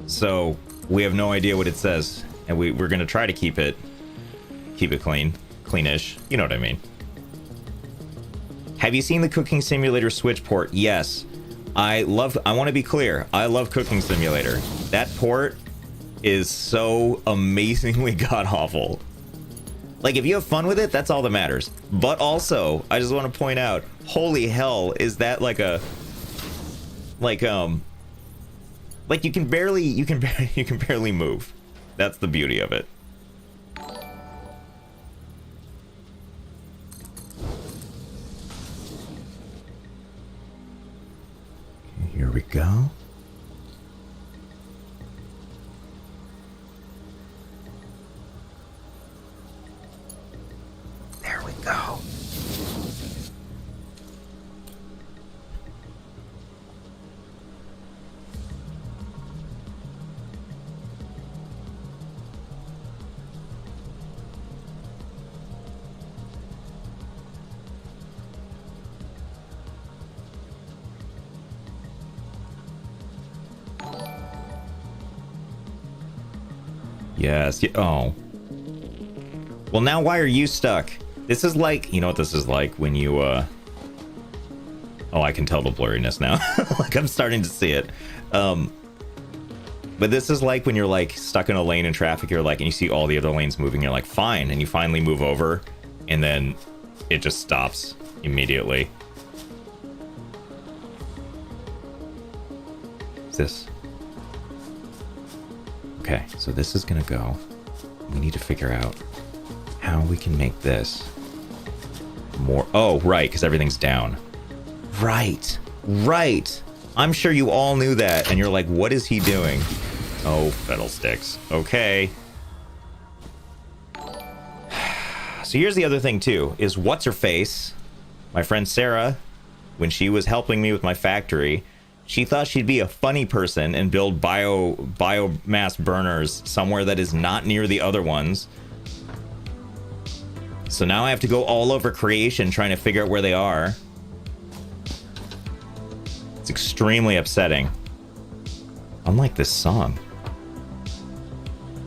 So we have no idea what it says, and we're gonna try to keep it cleanish. You know what I mean. Have you seen the Cooking Simulator Switch port? Yes. I want to be clear. I love Cooking Simulator. That port is so amazingly god-awful. Like, if you have fun with it, that's all that matters. But also, I just want to point out, holy hell, is that like a... Like you can barely move. That's the beauty of it. Here we go. There we go. Yes. Oh. Well, now why are you stuck? This is like, you know what this is like when you, oh, I can tell the blurriness now. Like, I'm starting to see it. But this is like when you're like stuck in a lane in traffic, you're like, and you see all the other lanes moving, you're like, fine. And you finally move over, and then it just stops immediately. What's this? Okay, so this is gonna go. We need to figure out how we can make this more. Oh, right, because everything's down. Right, right. I'm sure you all knew that, and you're like, what is he doing? Oh, fiddlesticks. Okay. So here's the other thing, too, is what's her face? My friend Sarah, when she was helping me with my factory, she thought she'd be a funny person and build biomass burners somewhere that is not near the other ones. So now I have to go all over creation trying to figure out where they are. It's extremely upsetting. Unlike this song.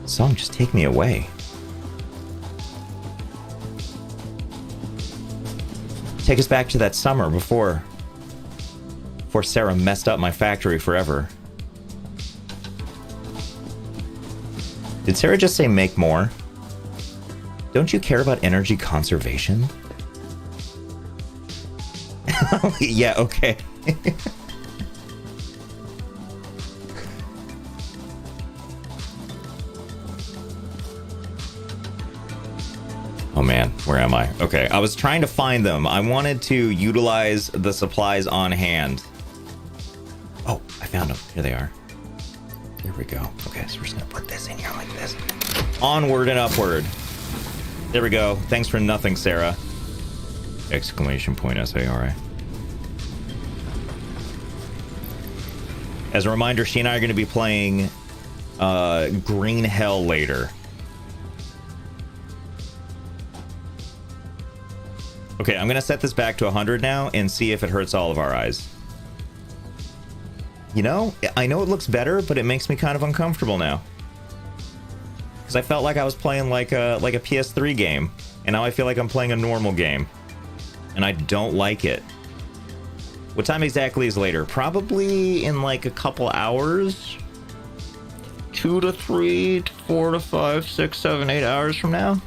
Song, just take me away. Take us back to that summer before Sarah messed up my factory forever. Did Sarah just say make more? Don't you care about energy conservation? Yeah, okay. Oh man, where am I? Okay, I was trying to find them. I wanted to utilize the supplies on hand. Oh, I found them. Here they are. Here we go. Okay, so we're just gonna put this in here like this. Onward and upward. There we go. Thanks for nothing, Sarah. Exclamation point SAI. As a reminder, she and I are going to be playing Green Hell later. Okay, I'm going to set this back to 100 now and see if it hurts all of our eyes. You know, I know it looks better, but it makes me kind of uncomfortable now. Because I felt like I was playing like a PS3 game, and now I feel like I'm playing a normal game. And I don't like it. What time exactly is later? Probably in like a couple hours. 2 to 3 to 4 to 5, 6, 7, 8 hours from now.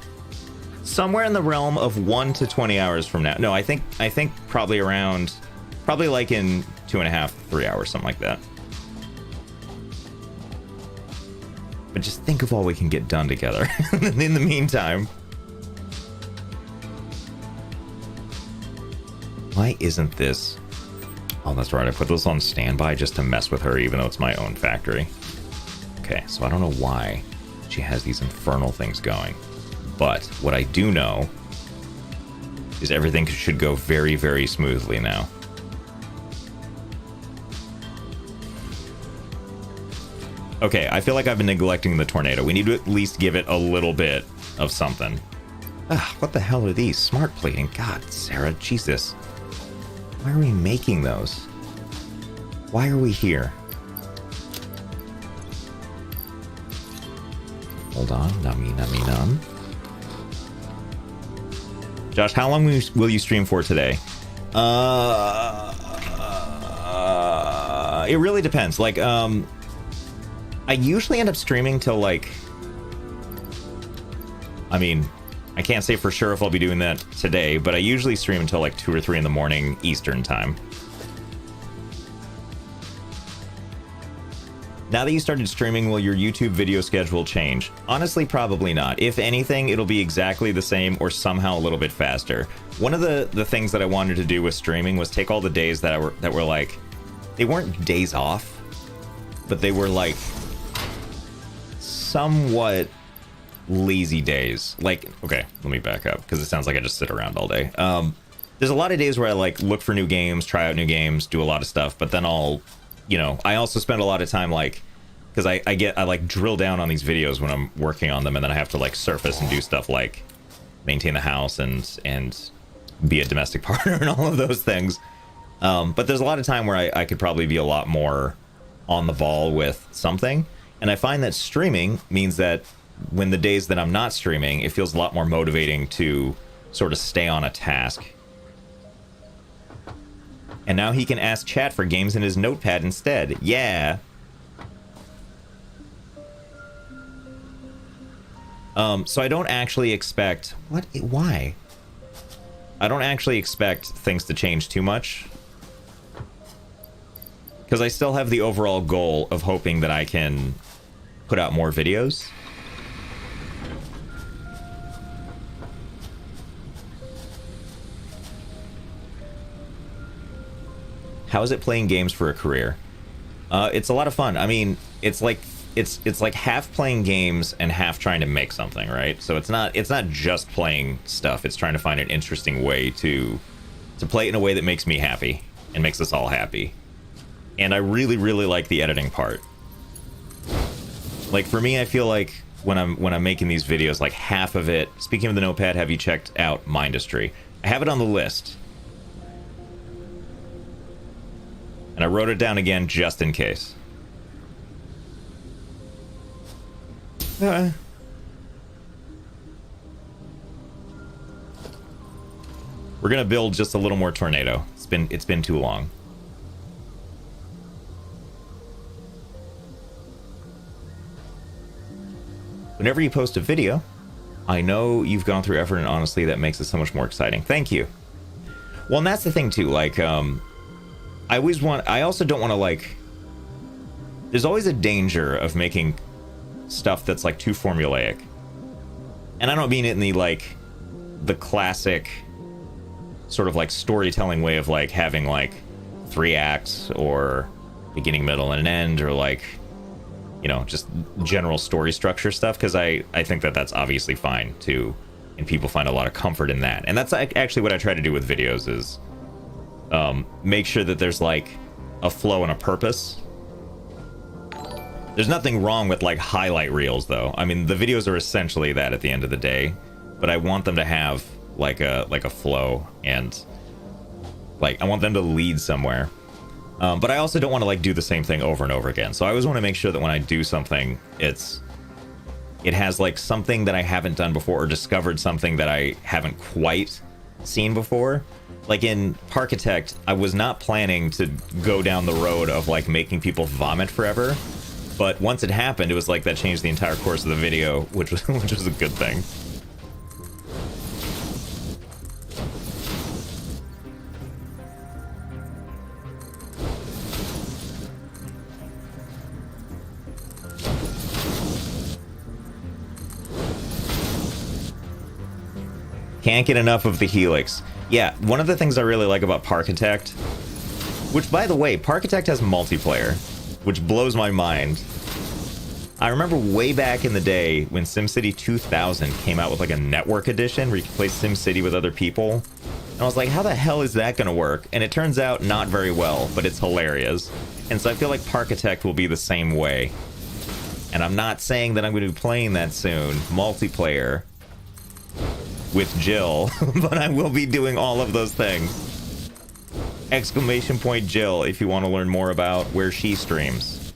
Somewhere in the realm of 1 to 20 hours from now. No, I think probably around, probably like in 2.5, 3 hours, something like that. But just think of all we can get done together in the meantime. Why isn't this? Oh, that's right. I put this on standby just to mess with her, even though it's my own factory. Okay, so I don't know why she has these infernal things going. But what I do know is everything should go very, very smoothly now. Okay, I feel like I've been neglecting the tornado. We need to at least give it a little bit of something. Ah, what the hell are these? Smart plating. God, Sarah, Jesus. Why are we making those? Why are we here? Hold on. Nummy, nummy, num. Josh, how long will you stream for today? It really depends. Like, I usually end up streaming till like... I mean, I can't say for sure if I'll be doing that today, but I usually stream until like 2 or 3 in the morning Eastern time. Now that you started streaming, will your YouTube video schedule change? Honestly, probably not. If anything, it'll be exactly the same or somehow a little bit faster. One of the things that I wanted to do with streaming was take all the days that were like, they weren't days off, but they were like somewhat lazy days. Like, okay, let me back up because it sounds like I just sit around all day. There's a lot of days where I like look for new games, try out new games, do a lot of stuff, but then I'll, you know, I also spend a lot of time like, because I like drill down on these videos when I'm working on them, and then I have to like surface and do stuff like maintain the house and be a domestic partner and all of those things. But there's a lot of time where I could probably be a lot more on the ball with something. And I find that streaming means that when the days that I'm not streaming, it feels a lot more motivating to sort of stay on a task. And now he can ask chat for games in his notepad instead. Yeah. So I don't actually expect... What? Why? I don't actually expect things to change too much. Because I still have the overall goal of hoping that I can put out more videos. How is it playing games for a career? It's a lot of fun. I mean, it's like half playing games and half trying to make something, right? So it's not just playing stuff. It's trying to find an interesting way to play it in a way that makes me happy and makes us all happy. And I really, really like the editing part. Like for me, I feel like when I'm making these videos, like half of it. Speaking of the notepad, have you checked out Mindustry? I have it on the list. And I wrote it down again just in case. We're gonna build just a little more tornado. It's been too long. Whenever you post a video, I know you've gone through effort, and honestly, that makes it so much more exciting. Thank you. Well, and that's the thing too. Like, I also don't want to like, there's always a danger of making stuff that's like too formulaic. And I don't mean it in the classic sort of like storytelling way of like having like 3 acts or beginning, middle, and an end, or like, you know, just general story structure stuff. Because I think that that's obviously fine too, and people find a lot of comfort in that. And that's actually what I try to do with videos is make sure that there's like a flow and a purpose. There's nothing wrong with like highlight reels though. I mean, the videos are essentially that at the end of the day, but I want them to have like a flow, and like I want them to lead somewhere. But I also don't want to like do the same thing over and over again. So I always want to make sure that when I do something, it has like something that I haven't done before, or discovered something that I haven't quite seen before. Like in Parkitect, I was not planning to go down the road of like making people vomit forever, but once it happened, it was like that changed the entire course of the video, which was a good thing. Can't get enough of the Helix. Yeah, one of the things I really like about Parkitect, which by the way, Parkitect has multiplayer, which blows my mind. I remember way back in the day when SimCity 2000 came out with like a network edition where you could play SimCity with other people. And I was like, how the hell is that gonna work? And it turns out not very well, but it's hilarious. And so I feel like Parkitect will be the same way. And I'm not saying that I'm going to be playing that soon, multiplayer, with Jill, but I will be doing all of those things. Exclamation point Jill if you want to learn more about where she streams.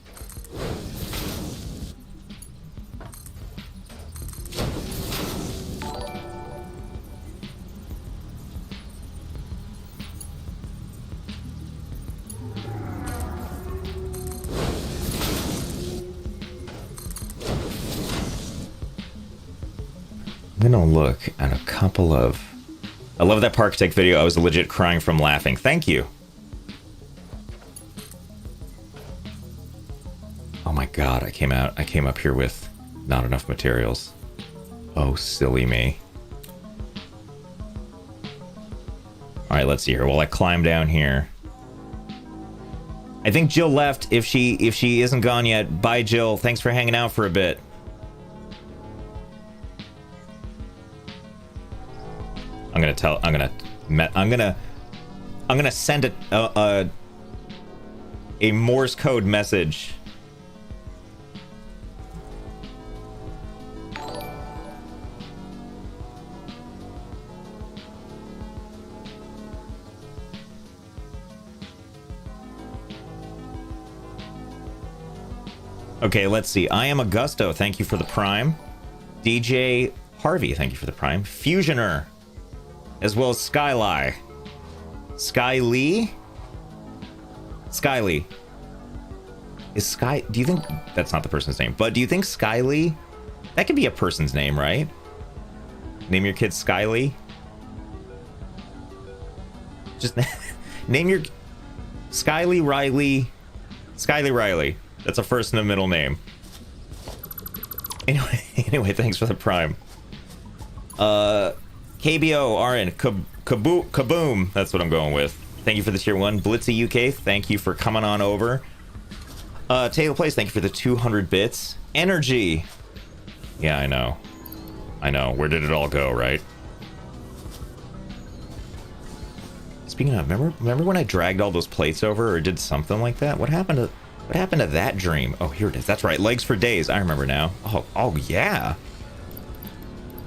gonna look at a couple of... I love that Parktech video. I was legit crying from laughing. Thank you. Oh my god, I came up here with not enough materials. Oh, silly me. Alright, let's see here. Well, I climb down here. I think Jill left. If she isn't gone yet, bye Jill. Thanks for hanging out for a bit. I'm gonna send a Morse code message. Okay, let's see. I am Augusto. Thank you for the Prime. DJ Harvey. Thank you for the Prime. Fusioner. As well as Skylie. Skylee? Skylee. Is Sky... Do you think... That's not the person's name. But do you think Skylee... That could be a person's name, right? Name your kid Skylee? Just name your... Skylee Riley... Skylee Riley. That's a first and a middle name. Anyway, thanks for the Prime. KBO, RN, Kaboom. That's what I'm going with. Thank you for the tier 1. Blitzy UK, thank you for coming on over. Taylor Place, thank you for the 200 bits. Energy. Yeah, I know. I know. Where did it all go, right? Speaking of, remember when I dragged all those plates over or did something like that? What happened to that dream? Oh, here it is. That's right. Legs for days. I remember now. Oh yeah.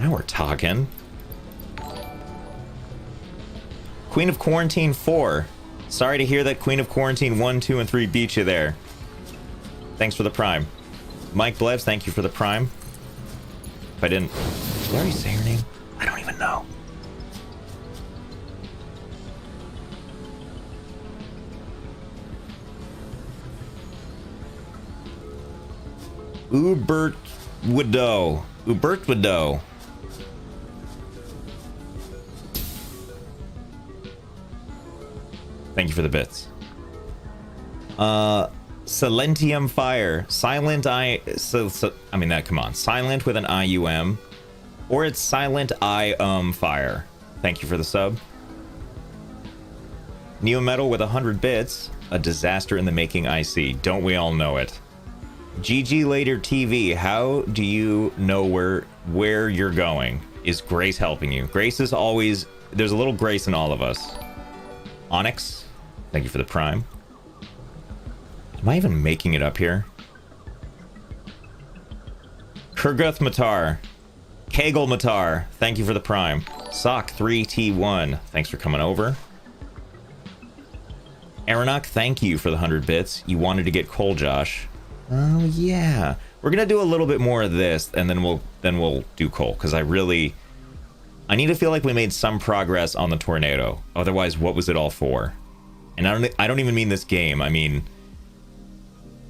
Now we're talking. Queen of Quarantine 4. Sorry to hear that Queen of Quarantine 1, 2, and 3 beat you there. Thanks for the Prime. Mike Blevs, thank you for the Prime. If I didn't... Did I already say your name? I don't even know. Ubert Widow. Thank you for the bits. Silentium Fire. Silent I... I mean, that, come on. Silent with an I-U-M. Or it's Silent Fire. Thank you for the sub. Neometal with 100 bits. A disaster in the making, I see. Don't we all know it? GG Later TV. How do you know where you're going? Is Grace helping you? Grace is always... There's a little Grace in all of us. Onyx. Thank you for the Prime. Am I even making it up here? Kurguth Matar. Kegel Matar. Thank you for the Prime. Sock 3T1. Thanks for coming over. Aronok, thank you for the 100 bits. You wanted to get Cole, Josh. Oh yeah. We're gonna do a little bit more of this, and then we'll do Cole, because I need to feel like we made some progress on the tornado. Otherwise, what was it all for? And I don't even mean this game. I mean,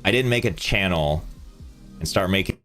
I didn't make a channel and start making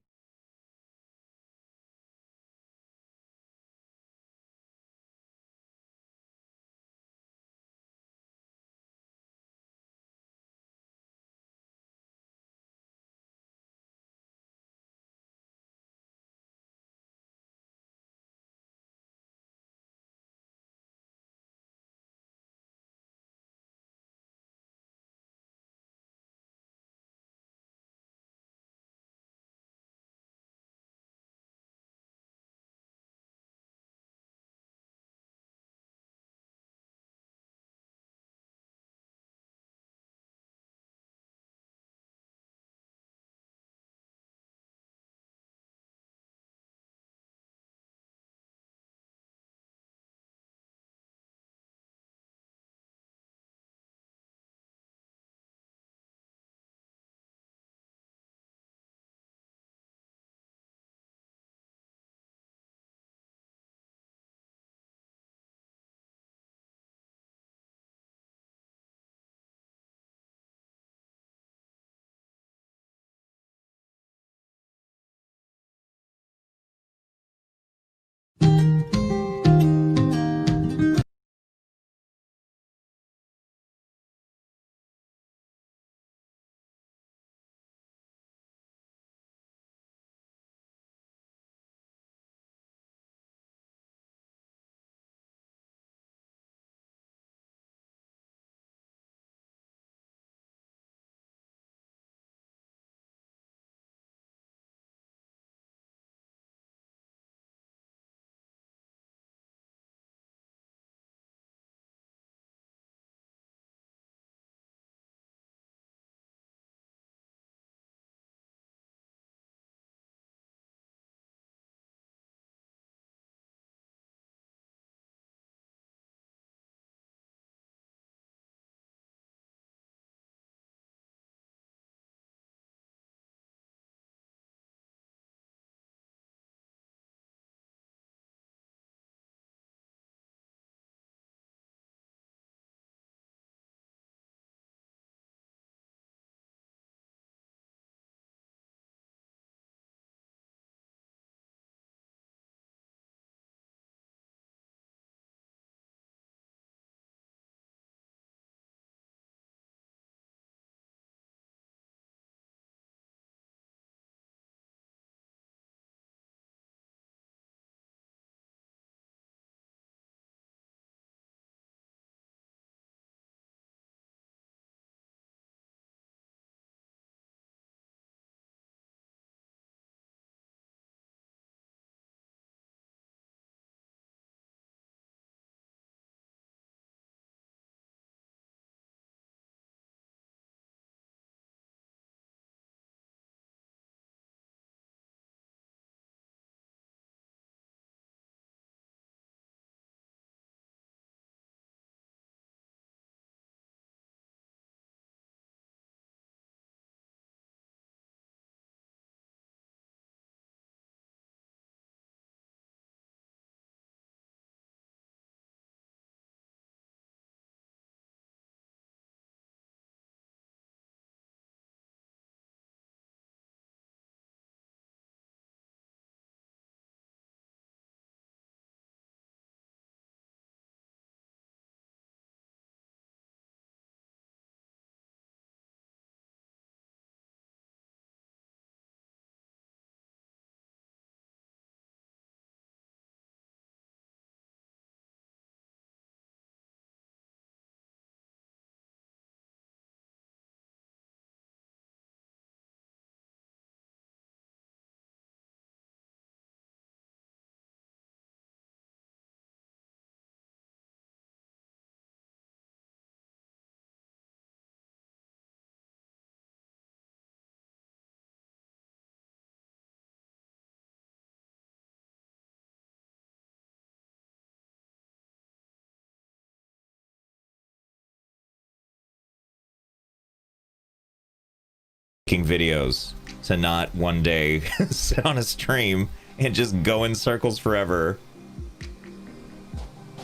making videos to not one day sit on a stream and just go in circles forever,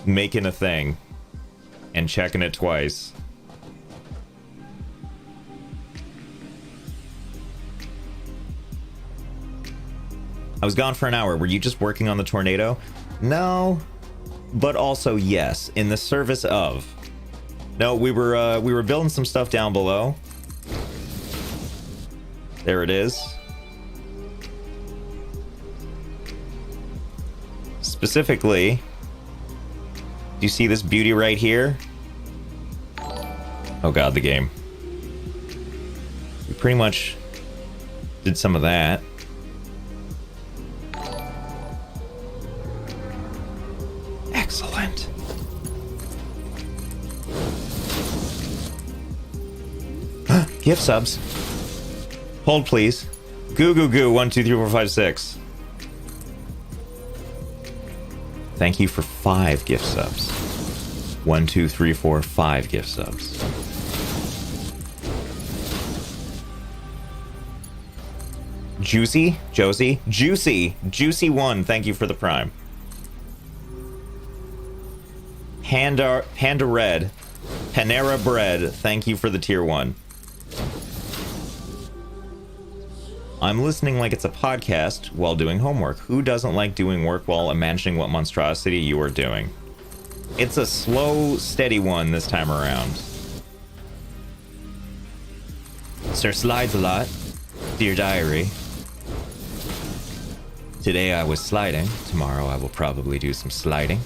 making a thing and checking it twice. I was gone for an hour. Were you just working on the tornado? No, but also yes, in the service of. No, we were building some stuff down below. There it is. Specifically, do you see this beauty right here? Oh god, the game. We pretty much did some of that. Excellent. Gift subs. Hold, please. Goo goo goo 1 2 3 4 5 6. Thank you for 5 gift subs. 1 2 3 4 5 gift subs. Juicy, Josie, Juicy 1. Thank you for the prime. Panda Red, Panera Bread. Thank you for the tier 1. I'm listening like it's a podcast while doing homework. Who doesn't like doing work while imagining what monstrosity you are doing? It's a slow, steady one this time around. Sir slides a lot. Dear diary. Today I was sliding. Tomorrow I will probably do some sliding.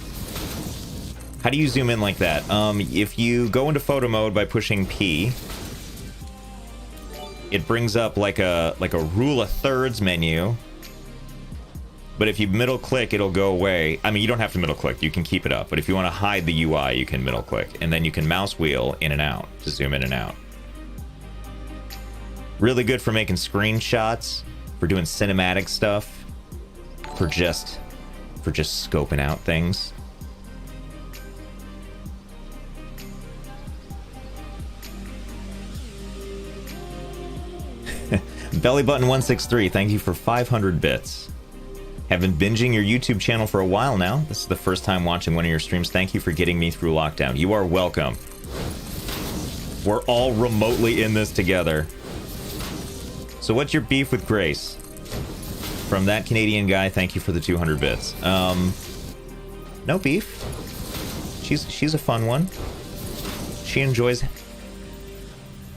How do you zoom in like that? If you go into photo mode by pushing P, it brings up like a rule of thirds menu. But if you middle click, it'll go away. I mean, you don't have to middle click, you can keep it up. But if you want to hide the UI, you can middle click. And then you can mouse wheel in and out to zoom in and out. Really good for making screenshots, for doing cinematic stuff, for just scoping out things. Belly button 163, thank you for 500 bits. Have been binging your YouTube channel for a while now. This is the first time watching one of your streams. Thank you for getting me through lockdown. You are welcome. We're all remotely in this together. So what's your beef with Grace? From that Canadian guy, thank you for the 200 bits. No beef. She's a fun one. She enjoys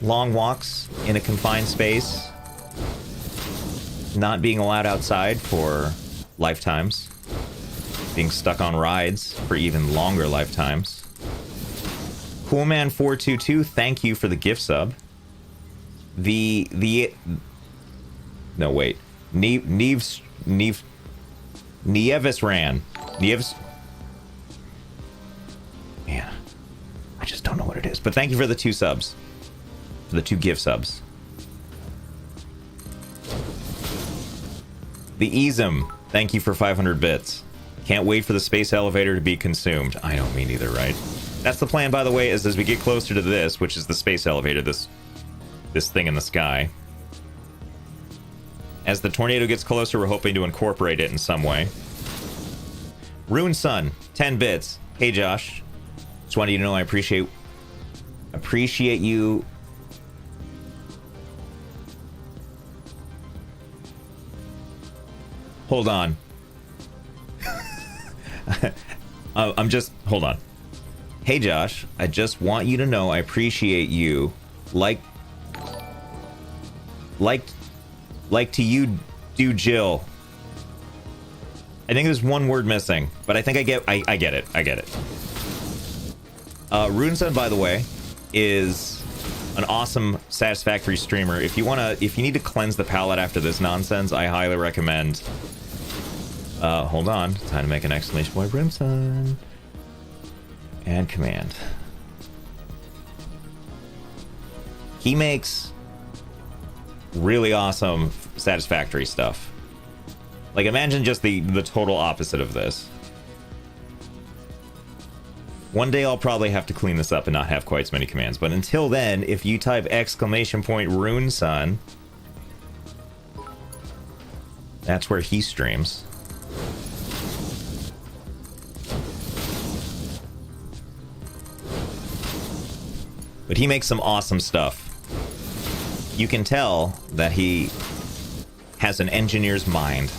long walks in a confined space. Not being allowed outside for lifetimes. Being stuck on rides for even longer lifetimes. Coolman422, thank you for the gift sub. No, wait. Nieves ran. Nieves... Man, I just don't know what it is. But thank you for the 2 subs. For the 2 gift subs. The Easem, thank you for 500 bits. Can't wait for the space elevator to be consumed. I don't mean either, right? That's the plan, by the way, is as we get closer to this, which is the space elevator, this thing in the sky. As the tornado gets closer, we're hoping to incorporate it in some way. Rune Sun, 10 bits. Hey, Josh. Just wanted you to know I appreciate you. Hold on. Hold on. Hey, Josh, I just want you to know I appreciate you. Like to you do Jill. I think there's one word missing, but I think I get it. Runesun, by the way, is an awesome Satisfactory streamer. If you need to cleanse the palette after this nonsense, I highly recommend. Hold on. Time to make an exclamation point. Runesun. And command. He makes really awesome Satisfactory stuff. Like, imagine just the total opposite of this. One day I'll probably have to clean this up and not have quite as many commands, but until then, if you type exclamation point Runesun, That's where he streams. But he makes some awesome stuff. You can tell that he has an engineer's mind,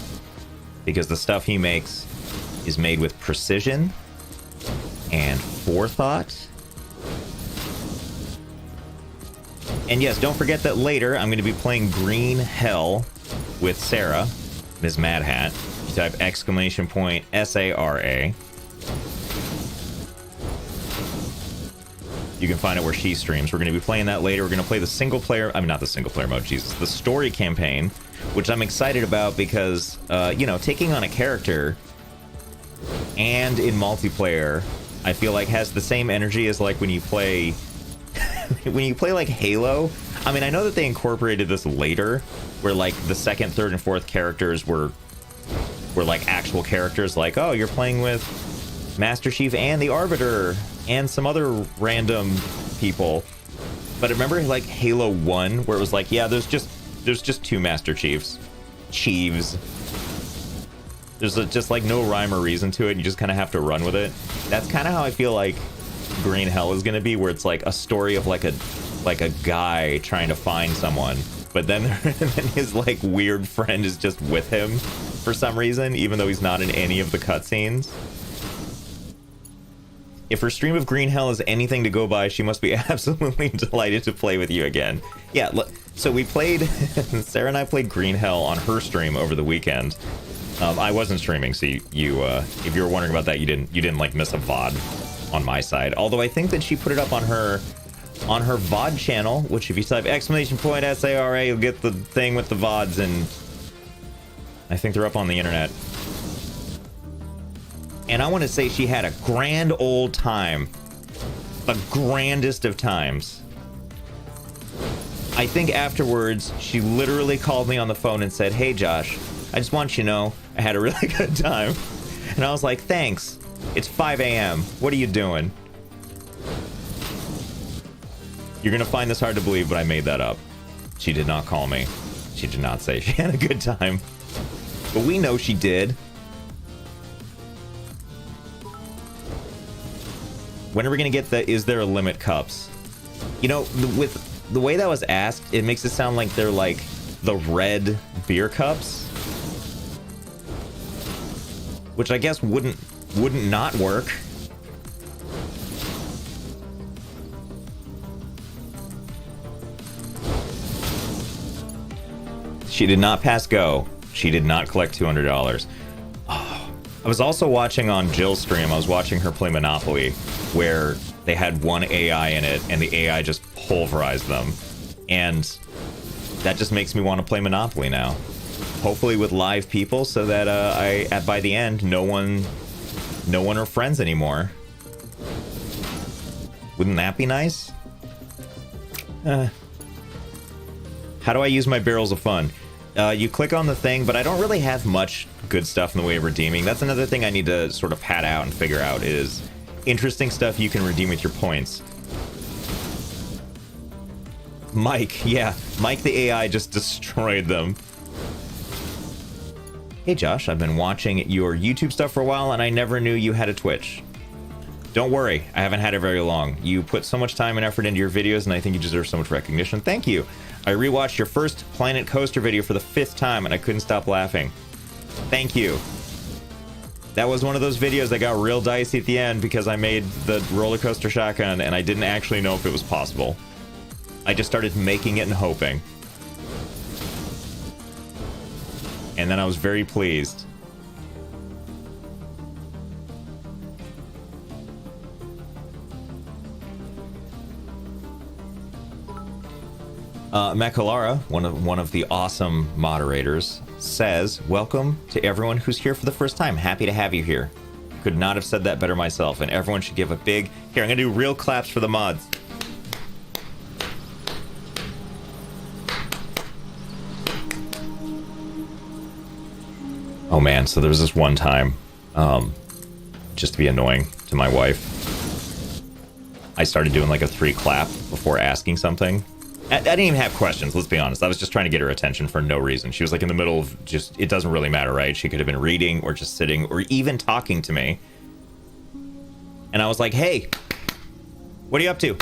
because the stuff he makes is made with precision and forethought. And yes, don't forget that later I'm going to be playing Green Hell with Sarah, Ms. Mad Hat. You type !SARA. You can find it where she streams. We're going to be playing that later. We're going to play the single player, I mean, not the single player mode, Jesus, the story campaign, which I'm excited about because, you know, taking on a character and in multiplayer, I feel like has the same energy as like when you play, when you play like Halo. I mean, I know that they incorporated this later, where like the second, third, and fourth characters were like actual characters, like, oh, you're playing with Master Chief and the Arbiter and some other random people. But remember like Halo 1, where it was like, yeah, there's just two Master Chiefs. There's just like no rhyme or reason to it. You just kind of have to run with it. That's kind of how I feel like Green Hell is going to be, where it's like a story of like a guy trying to find someone, but then his like weird friend is just with him for some reason, even though he's not in any of the cutscenes. If her stream of Green Hell is anything to go by, she must be absolutely delighted to play with you again. Yeah, look, so we played, Sarah and I played Green Hell on her stream over the weekend. I wasn't streaming, so you if you were wondering about that, you didn't like miss a VOD on my side. Although I think that she put it up on her VOD channel, which if you type !SARA, you'll get the thing with the VODs, and I think they're up on the internet. And I want to say she had a grand old time. The grandest of times. I think afterwards, she literally called me on the phone and said, "Hey Josh, I just want you to know I had a really good time." And I was like, "Thanks. It's 5 a.m. What are you doing?" You're going to find this hard to believe, but I made that up. She did not call me. She did not say she had a good time. But we know she did. When are we going to get the Is There a Limit cups? You know, with the way that was asked, it makes it sound like they're like the red beer cups. Which I guess wouldn't not work. She did not pass go. She did not collect $200. Oh. I was also watching on Jill's stream, I was watching her play Monopoly, where they had one AI in it, and the AI just pulverized them. And that just makes me want to play Monopoly now. Hopefully with live people, so that by the end, no one are friends anymore. Wouldn't that be nice? How do I use my barrels of fun? You click on the thing, but I don't really have much good stuff in the way of redeeming. That's another thing I need to sort of pad out and figure out, is interesting stuff you can redeem with your points. Mike, yeah, Mike the AI just destroyed them. Hey Josh, I've been watching your YouTube stuff for a while and I never knew you had a Twitch. Don't worry, I haven't had it very long. You put so much time and effort into your videos and I think you deserve so much recognition. Thank you. I rewatched your first Planet Coaster video for the 5th time and I couldn't stop laughing. Thank you. That was one of those videos that got real dicey at the end because I made the roller coaster shotgun and I didn't actually know if it was possible. I just started making it and hoping. And then I was very pleased. Mekalara, one of the awesome moderators, says, "Welcome to everyone who's here for the first time. Happy to have you here. Could not have said that better myself, and everyone should give a big..." Here, I'm gonna do real claps for the mods. Oh man, so there was this one time, just to be annoying to my wife, I started doing like a 3 clap before asking something. I didn't even have questions, let's be honest. I was just trying to get her attention for no reason. She was like in the middle of just, it doesn't really matter, right? She could have been reading or just sitting or even talking to me. And I was like, hey, what are you up to?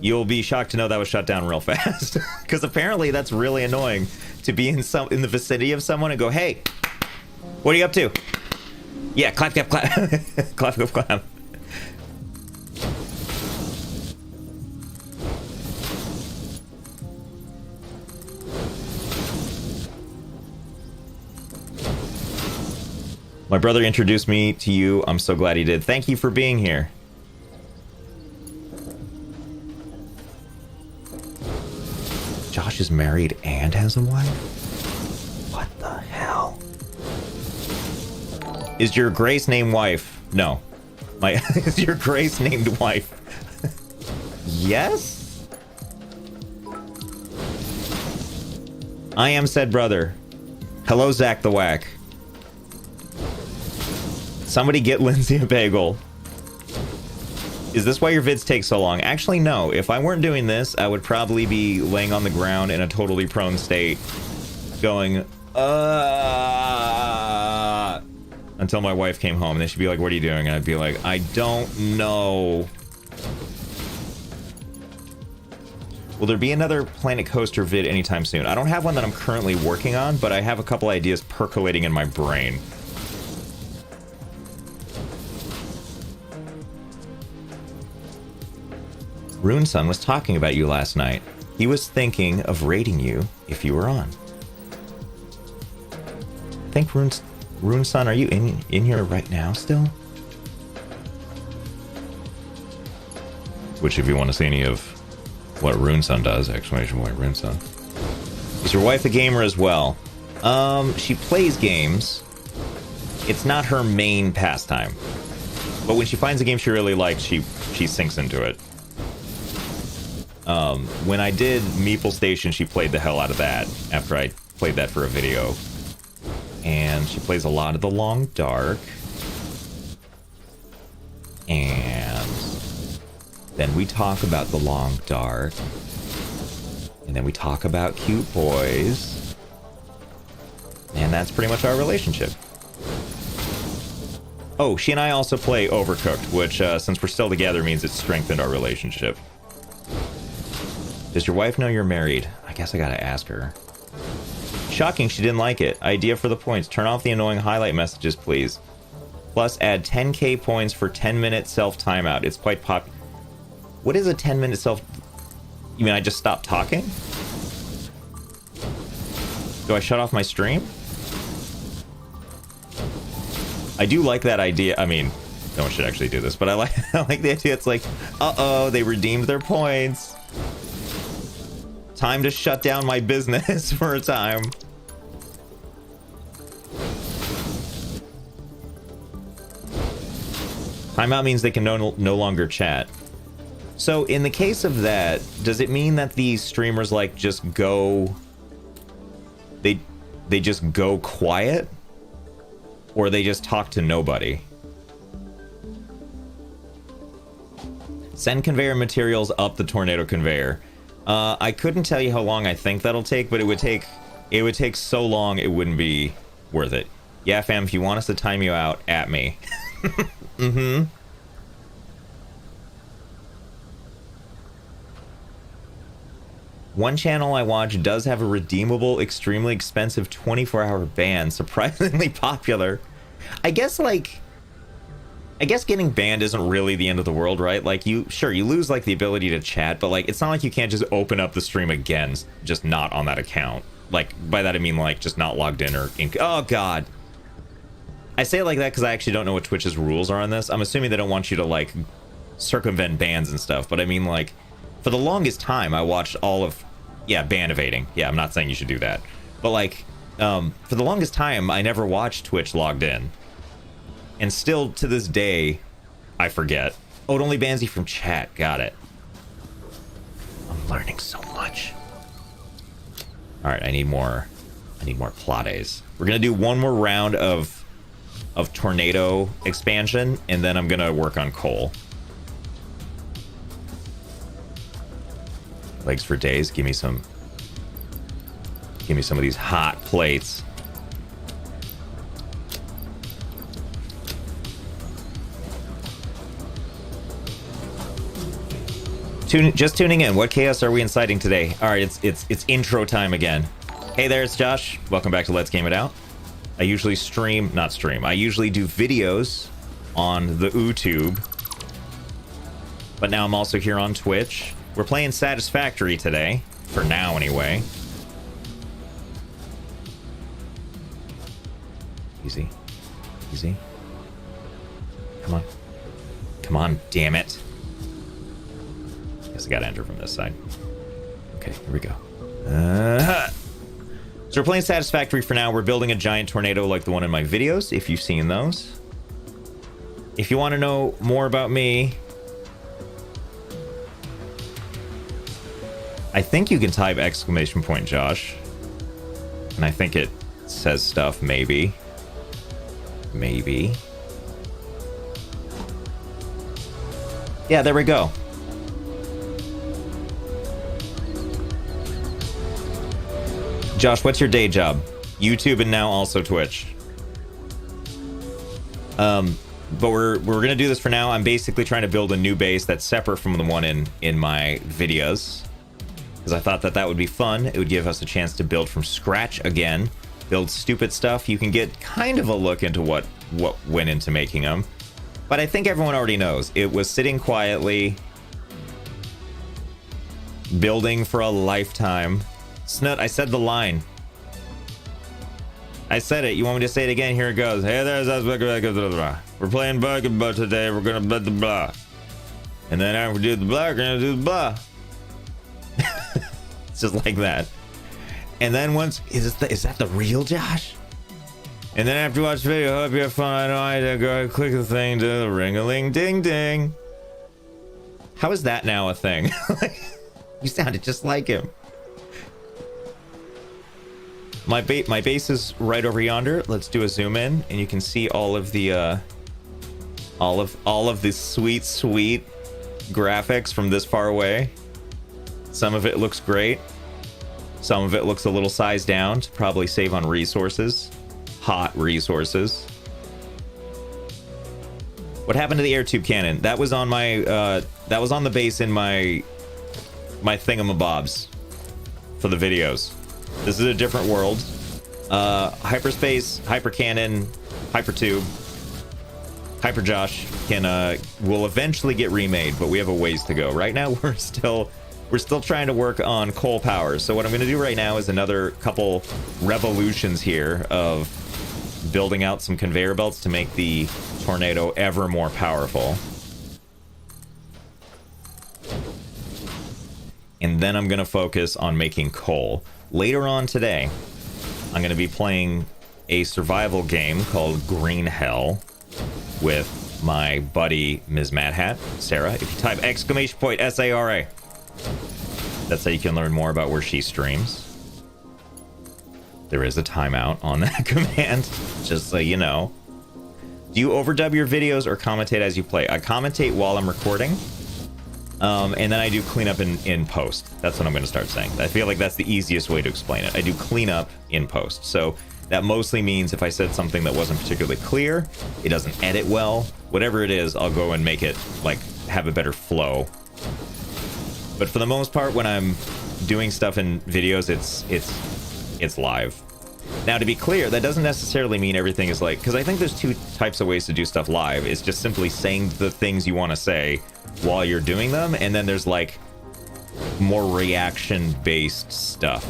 You'll be shocked to know that was shut down real fast. Because apparently that's really annoying to be in the vicinity of someone and go, hey, what are you up to? Yeah, clap, clap, clap. Clap, clap, clap. My brother introduced me to you. I'm so glad he did. Thank you for being here. Josh is married and has a wife? What the hell? Is your Grace named wife? No. Is your Grace named wife? Yes? I am said brother. Hello, Zach the Whack. Somebody get Lindsay a bagel. Is this why your vids take so long? Actually, no. If I weren't doing this, I would probably be laying on the ground in a totally prone state, going, until my wife came home. And then she'd be like, what are you doing? And I'd be like, I don't know. Will there be another Planet Coaster vid anytime soon? I don't have one that I'm currently working on, but I have a couple ideas percolating in my brain. Runesun was talking about you last night. He was thinking of raiding you if you were on. I think Runesun, are you in here right now still? Which, if you want to see any of what Runesun does, exclamation point Runesun. Is your wife a gamer as well? She plays games. It's not her main pastime. But when she finds a game she really likes, she sinks into it. When I did Meeple Station, she played the hell out of that after I played that for a video. And she plays a lot of The Long Dark. And then we talk about The Long Dark. And then we talk about cute boys. And that's pretty much our relationship. Oh, she and I also play Overcooked, which, since we're still together, means it's strengthened our relationship. Does your wife know you're married? I guess I gotta ask her. Shocking she didn't like it. Idea for the points. Turn off the annoying highlight messages, please. Plus, add 10k points for 10-minute self-timeout. It's quite pop... What is a 10-minute self... You mean I just stopped talking? Do I shut off my stream? I do like that idea. I mean, no one should actually do this, but I like the idea. It's like, uh-oh, they redeemed their points. Time to shut down my business for a time. Timeout means they can no longer chat. So in the case of that, does it mean that these streamers like just go... They just go quiet? Or they just talk to nobody? Send conveyor materials up the tornado conveyor. I couldn't tell you how long I think that'll take, but it would take so long it wouldn't be worth it. Yeah, fam, if you want us to time you out, at me. Mm-hmm. One channel I watch does have a redeemable, extremely expensive 24-hour ban, surprisingly popular. I guess getting banned isn't really the end of the world, right? Like, you lose, like, the ability to chat, but, like, it's not like you can't just open up the stream again, just not on that account. Like, by that I mean, like, just not logged in or... Oh, God. I say it like that because I actually don't know what Twitch's rules are on this. I'm assuming they don't want you to, like, circumvent bans and stuff, but I mean, like, for the longest time, I watched all of... Yeah, ban evading. Yeah, I'm not saying you should do that. But, like, for the longest time, I never watched Twitch logged in. And still, to this day, I forget. Oh, it only bans you from chat. Got it. I'm learning so much. All right, I need more plates. We're gonna do one more round of tornado expansion, and then I'm gonna work on coal. legs for days. Give me some of these hot plates. Just tuning in. What chaos are we inciting today? All right, it's intro time again. Hey there, it's Josh. Welcome back to Let's Game It Out. I usually I usually do videos on the YouTube. But now I'm also here on Twitch. We're playing Satisfactory today, for now anyway. Easy. Easy. Come on. Come on, damn it. Guess I gotta enter from this side. Okay, here we go. So we're playing Satisfactory for now. We're building a giant tornado like the one in my videos, if you've seen those. If you want to know more about me, I think you can type ! Josh. And I think it says stuff, maybe. Maybe. Yeah, there we go. Josh, what's your day job? YouTube and now also Twitch. But we're gonna do this for now. I'm basically trying to build a new base that's separate from the one in my videos, because I thought that would be fun. It would give us a chance to build from scratch again, build stupid stuff. You can get kind of a look into what went into making them. But I think everyone already knows. It was sitting quietly, building for a lifetime. Snut, I said the line. I said it. You want me to say it again? Here it goes. Hey there, we're playing bucket, but today we're gonna bet the blah. And then after we do the blah, we're gonna do the blah. It's just like that. And then once, is that the real Josh? And then after you watch the video, hope you have fun. I know I had to go click the thing to the ring-a-ling-ding-ding. How is that now a thing? You sounded just like him. My base is right over yonder. Let's do a zoom in, and you can see all of the all of the sweet graphics from this far away. Some of it looks great. Some of it looks a little sized down to probably save on resources. Hot resources. What happened to the air tube cannon? That was on my that was on the base in my thingamabobs for the videos. This is a different world. Hyperspace, hyper cannon, hyper tube, hyper Josh will eventually get remade, but we have a ways to go. Right now we're still trying to work on coal power. So what I'm going to do right now is another couple revolutions here of building out some conveyor belts to make the tornado ever more powerful. And then I'm going to focus on making coal. Later on today, I'm going to be playing a survival game called Green Hell with my buddy Ms. Mad Hat, Sarah. If you type !SARA, that's how you can learn more about where she streams. There is a timeout on that command, just so you know. Do you overdub your videos or commentate as you play? I commentate while I'm recording. And then I do cleanup in post. That's what I'm going to start saying. I feel like that's the easiest way to explain it. I do cleanup in post. So that mostly means if I said something that wasn't particularly clear, it doesn't edit well, whatever it is, I'll go and make it like have a better flow. But for the most part, when I'm doing stuff in videos, it's live. Now, to be clear, that doesn't necessarily mean everything is like, because I think there's two types of ways to do stuff live. It's just simply saying the things you want to say while you're doing them, and then there's like more reaction-based stuff.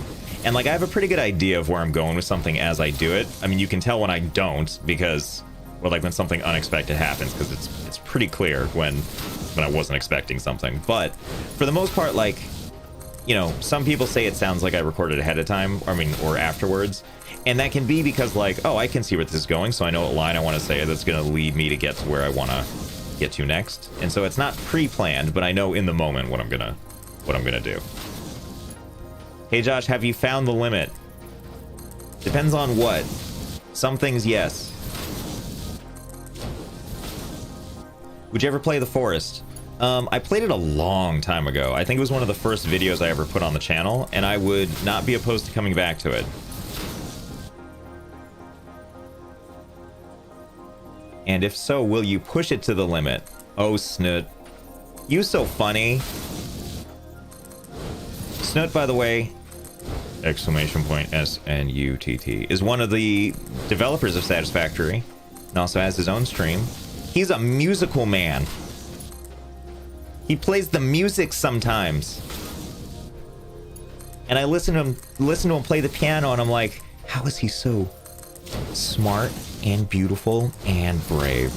And like I have a pretty good idea of where I'm going with something as I do it. I mean, you can tell when I don't, because, or like when something unexpected happens, because it's pretty clear when I wasn't expecting something. But for the most part, like, you know, some people say it sounds like I recorded ahead of time, or afterwards. And that can be because like, oh, I can see where this is going, so I know what line I want to say that's going to lead me to get to where I want to get to next. And so it's not pre-planned, but I know in the moment what I'm gonna do. Hey Josh, have you found the limit? Depends on what. Some things, yes. Would you ever play The Forest? I played it a long time ago. I think it was one of the first videos I ever put on the channel, and I would not be opposed to coming back to it. And if so, will you push it to the limit? Oh, Snoot. You so funny. Snoot, by the way, exclamation point SNUTT, is one of the developers of Satisfactory, and also has his own stream. He's a musical man. He plays the music sometimes. And I listen to him play the piano, and I'm like, how is he so smart and beautiful and brave?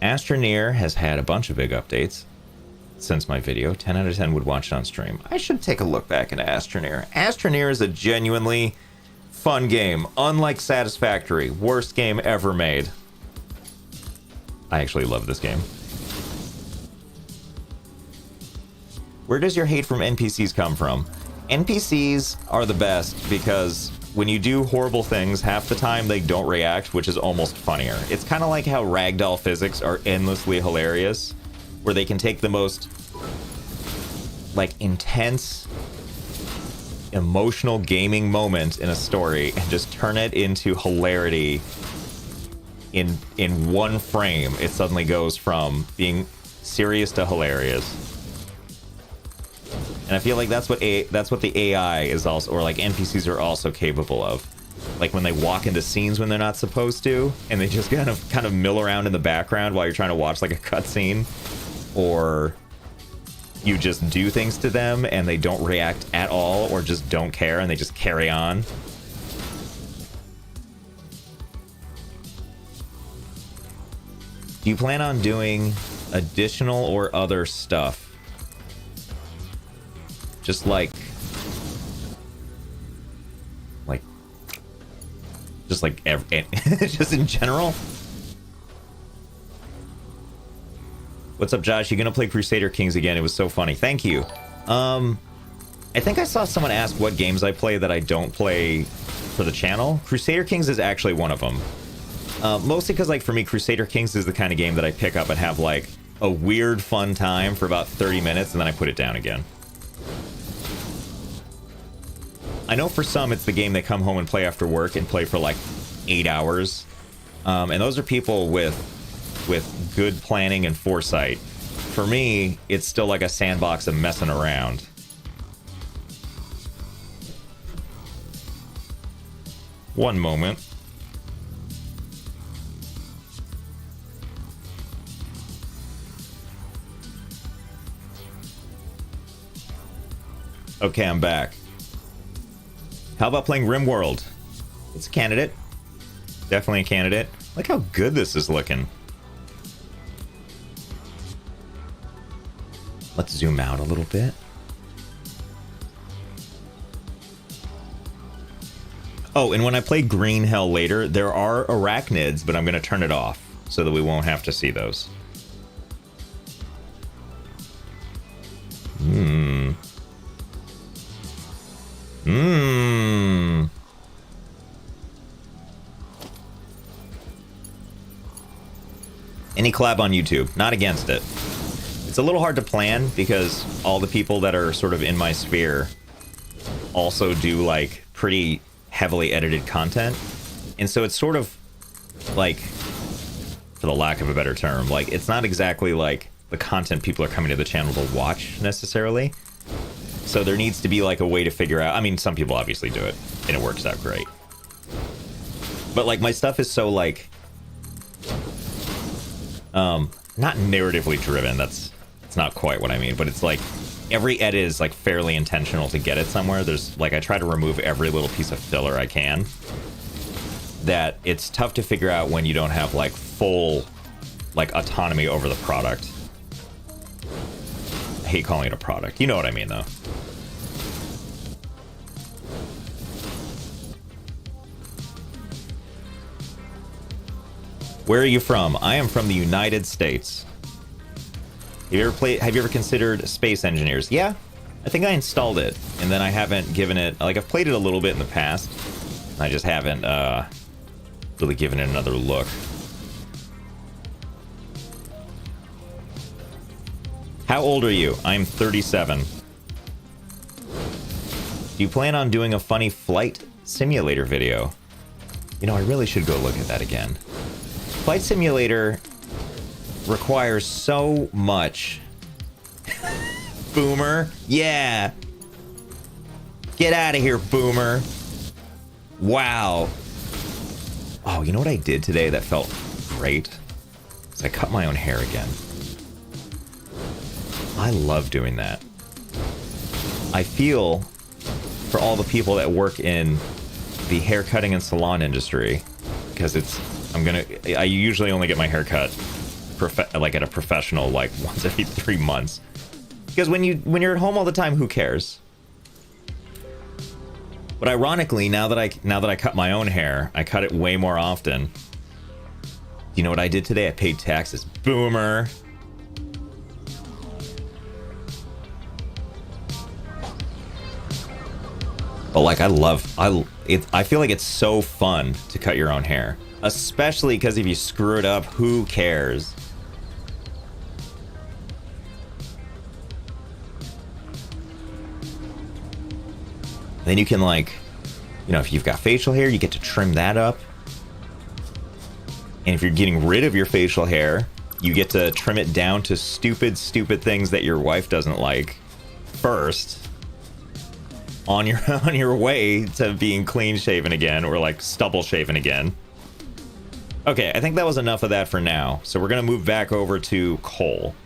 Astroneer has had a bunch of big updates since my video. 10 out of 10 would watch it on stream. I should take a look back into Astroneer. Astroneer is a genuinely fun game. Unlike Satisfactory, worst game ever made. I actually love this game. Where does your hate from NPCs come from? NPCs are the best because when you do horrible things, half the time they don't react, which is almost funnier. It's kind of like how ragdoll physics are endlessly hilarious, where they can take the most, like, intense, emotional gaming moment in a story and just turn it into hilarity in one frame. It suddenly goes from being serious to hilarious. And I feel like that's what the AI is also, or like NPCs are also capable of. Like when they walk into scenes when they're not supposed to, and they just kind of mill around in the background while you're trying to watch like a cutscene, or you just do things to them and they don't react at all, or just don't care and they just carry on. Do you plan on doing additional or other stuff? Just just in general. What's up, Josh? You gonna play Crusader Kings again? It was so funny. Thank you. I think I saw someone ask what games I play that I don't play for the channel. Crusader Kings is actually one of them. Mostly because, like, for me, Crusader Kings is the kind of game that I pick up and have like a weird fun time for about 30 minutes and then I put it down again. I know for some it's the game they come home and play after work and play for like 8 hours. And those are people with good planning and foresight. For me, it's still like a sandbox of messing around. One moment. Okay, I'm back. How about playing RimWorld? It's a candidate. Definitely a candidate. Look how good this is looking. Let's zoom out a little bit. Oh, and when I play Green Hell later, there are arachnids, but I'm going to turn it off so that we won't have to see those. Any collab on YouTube? Not against it. It's a little hard to plan because all the people that are sort of in my sphere also do like pretty heavily edited content. And so it's sort of like, for the lack of a better term, like it's not exactly like the content people are coming to the channel to watch necessarily. So there needs to be like a way to figure out, I mean, some people obviously do it and it works out great. But like my stuff is so like, not narratively driven, that's not quite what I mean, but it's like every edit is like fairly intentional to get it somewhere. There's like, I try to remove every little piece of filler I can. That it's tough to figure out when you don't have like full like autonomy over the product. I hate calling it a product. You know what I mean though. Where are you from? I am from the United States. Have you ever considered Space Engineers? Yeah, I think I installed it, and then I haven't given it, like I've played it a little bit in the past, I just haven't really given it another look. How old are you? I'm 37. Do you plan on doing a funny flight simulator video? You know, I really should go look at that again. Flight simulator requires so much. Boomer. Yeah. Get out of here, Boomer. Wow. Oh, you know what I did today that felt great? Is I cut my own hair again. I love doing that. I feel for all the people that work in the hair cutting and salon industry, because I usually only get my hair cut like at a professional like once every 3 months. Because when you're at home all the time, who cares? But ironically, now that I cut my own hair, I cut it way more often. You know what I did today? I paid taxes. Boomer. But like, I feel like it's so fun to cut your own hair, especially because if you screw it up, who cares? Then you can, like, you know, if you've got facial hair, you get to trim that up. And if you're getting rid of your facial hair, you get to trim it down to stupid things that your wife doesn't like first. On your way to being clean shaven again, or like stubble shaven again. Okay, I think that was enough of that for now. So we're gonna move back over to coal.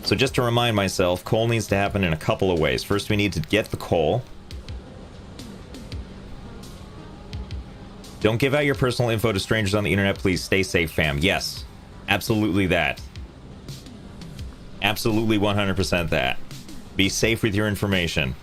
So just to remind myself, coal needs to happen in a couple of ways. First, we need to get the coal. Don't give out your personal info to strangers on the internet, please. Stay safe, fam. Yes, absolutely that. Absolutely 100% that. Be safe with your information.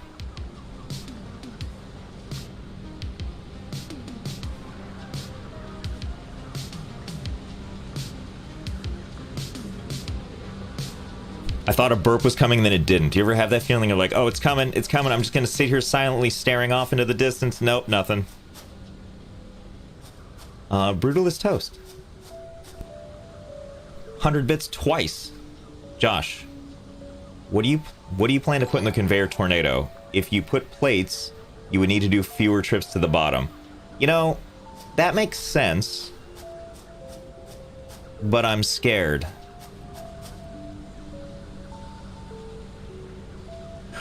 I thought a burp was coming, then it didn't. Do you ever have that feeling of like, oh, it's coming, I'm just gonna sit here silently staring off into the distance? Nope, nothing. Brutal is toast. 100 bits twice. Josh, what do you plan to put in the conveyor tornado? If you put plates, you would need to do fewer trips to the bottom. You know, that makes sense, but I'm scared.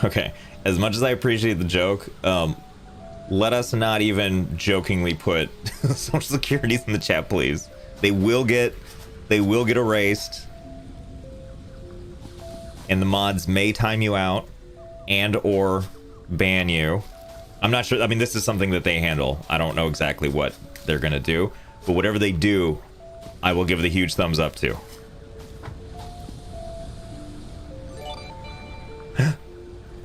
Okay, as much as I appreciate the joke, let us not even jokingly put social securities in the chat, please. They will get erased, and the mods may time you out and or ban you. I'm not sure. I mean, this is something that they handle. I don't know exactly what they're gonna do, but whatever they do, I will give it a huge thumbs up to.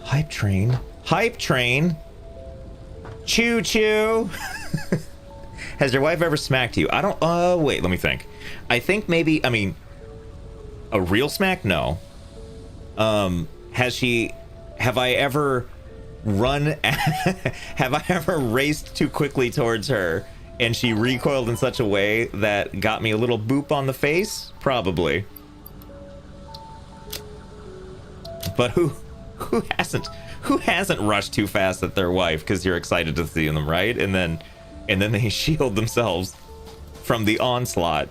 Hype train. Hype train. Choo choo. Has your wife ever smacked you? I don't, wait, let me think. I think maybe, I mean, a real smack? No. Have I ever have I ever raced too quickly towards her and she recoiled in such a way that got me a little boop on the face? Probably. But who hasn't rushed too fast at their wife because you're excited to see them, right? And then they shield themselves from the onslaught.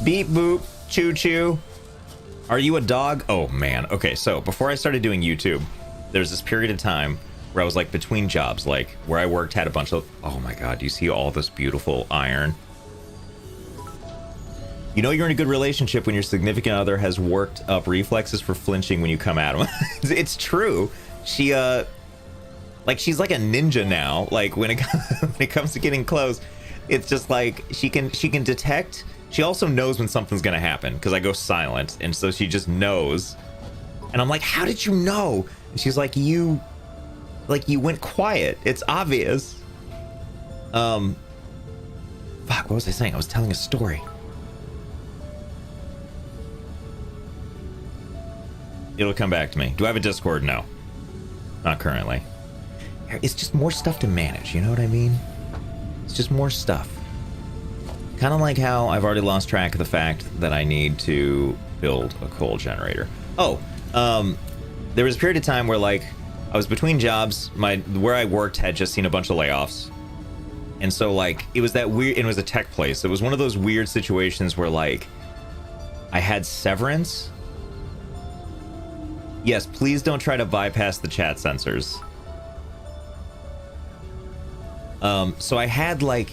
Beep boop, choo choo. Are you a dog? Oh man. Okay, so before I started doing YouTube, there's this period of time where I was like between jobs, like where I worked had a bunch of, oh my god, do you see all this beautiful iron? You know you're in a good relationship when your significant other has worked up reflexes for flinching when you come at him. It's true. She like she's like a ninja now. Like when it comes to getting close, it's just like she can detect. She also knows when something's gonna happen because I go silent, and so she just knows. And I'm like, how did you know? And she's like, you went quiet. It's obvious. Fuck, what was I saying? I was telling a story. It'll come back to me. Do I have a Discord? No. Not currently. It's just more stuff to manage, you know what I mean? It's just more stuff. Kind of like how I've already lost track of the fact that I need to build a coal generator. Oh, there was a period of time where, like, I was between jobs. Where I worked had just seen a bunch of layoffs. And so, like, it was that weird, it was a tech place. It was one of those weird situations where, like, I had severance. Yes, please don't try to bypass the chat censors. So I had, like,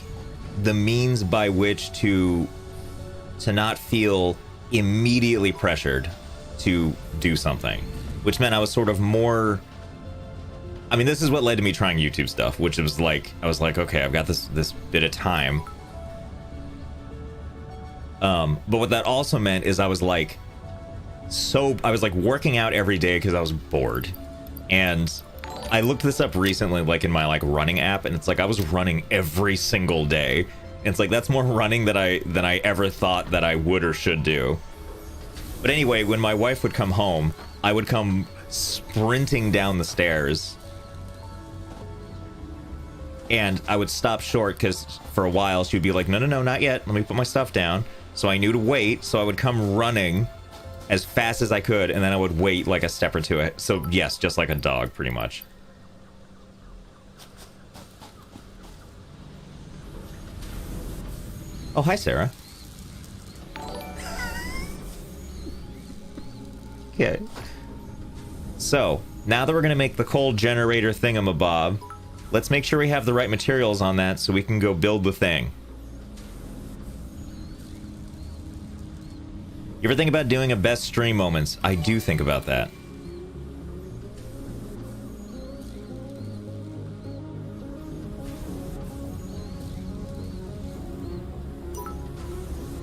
the means by which to not feel immediately pressured to do something, which meant I was sort of more, I mean, this is what led to me trying YouTube stuff, which was like, I was like, okay, I've got this bit of time. But what that also meant is I was like working out every day because I was bored. And I looked this up recently, like in my like running app, and it's like I was running every single day. And it's like that's more running than I ever thought that I would or should do. But anyway, when my wife would come home, I would come sprinting down the stairs. And I would stop short because for a while she would be like, no, not yet. Let me put my stuff down. So I knew to wait. So I would come running as fast as I could, and then I would wait like a step or two. So yes, just like a dog, pretty much. Oh, hi, Sarah. Okay. So, now that we're going to make the coal generator thingamabob, let's make sure we have the right materials on that so we can go build the thing. You ever think about doing a best stream moments? I do think about that.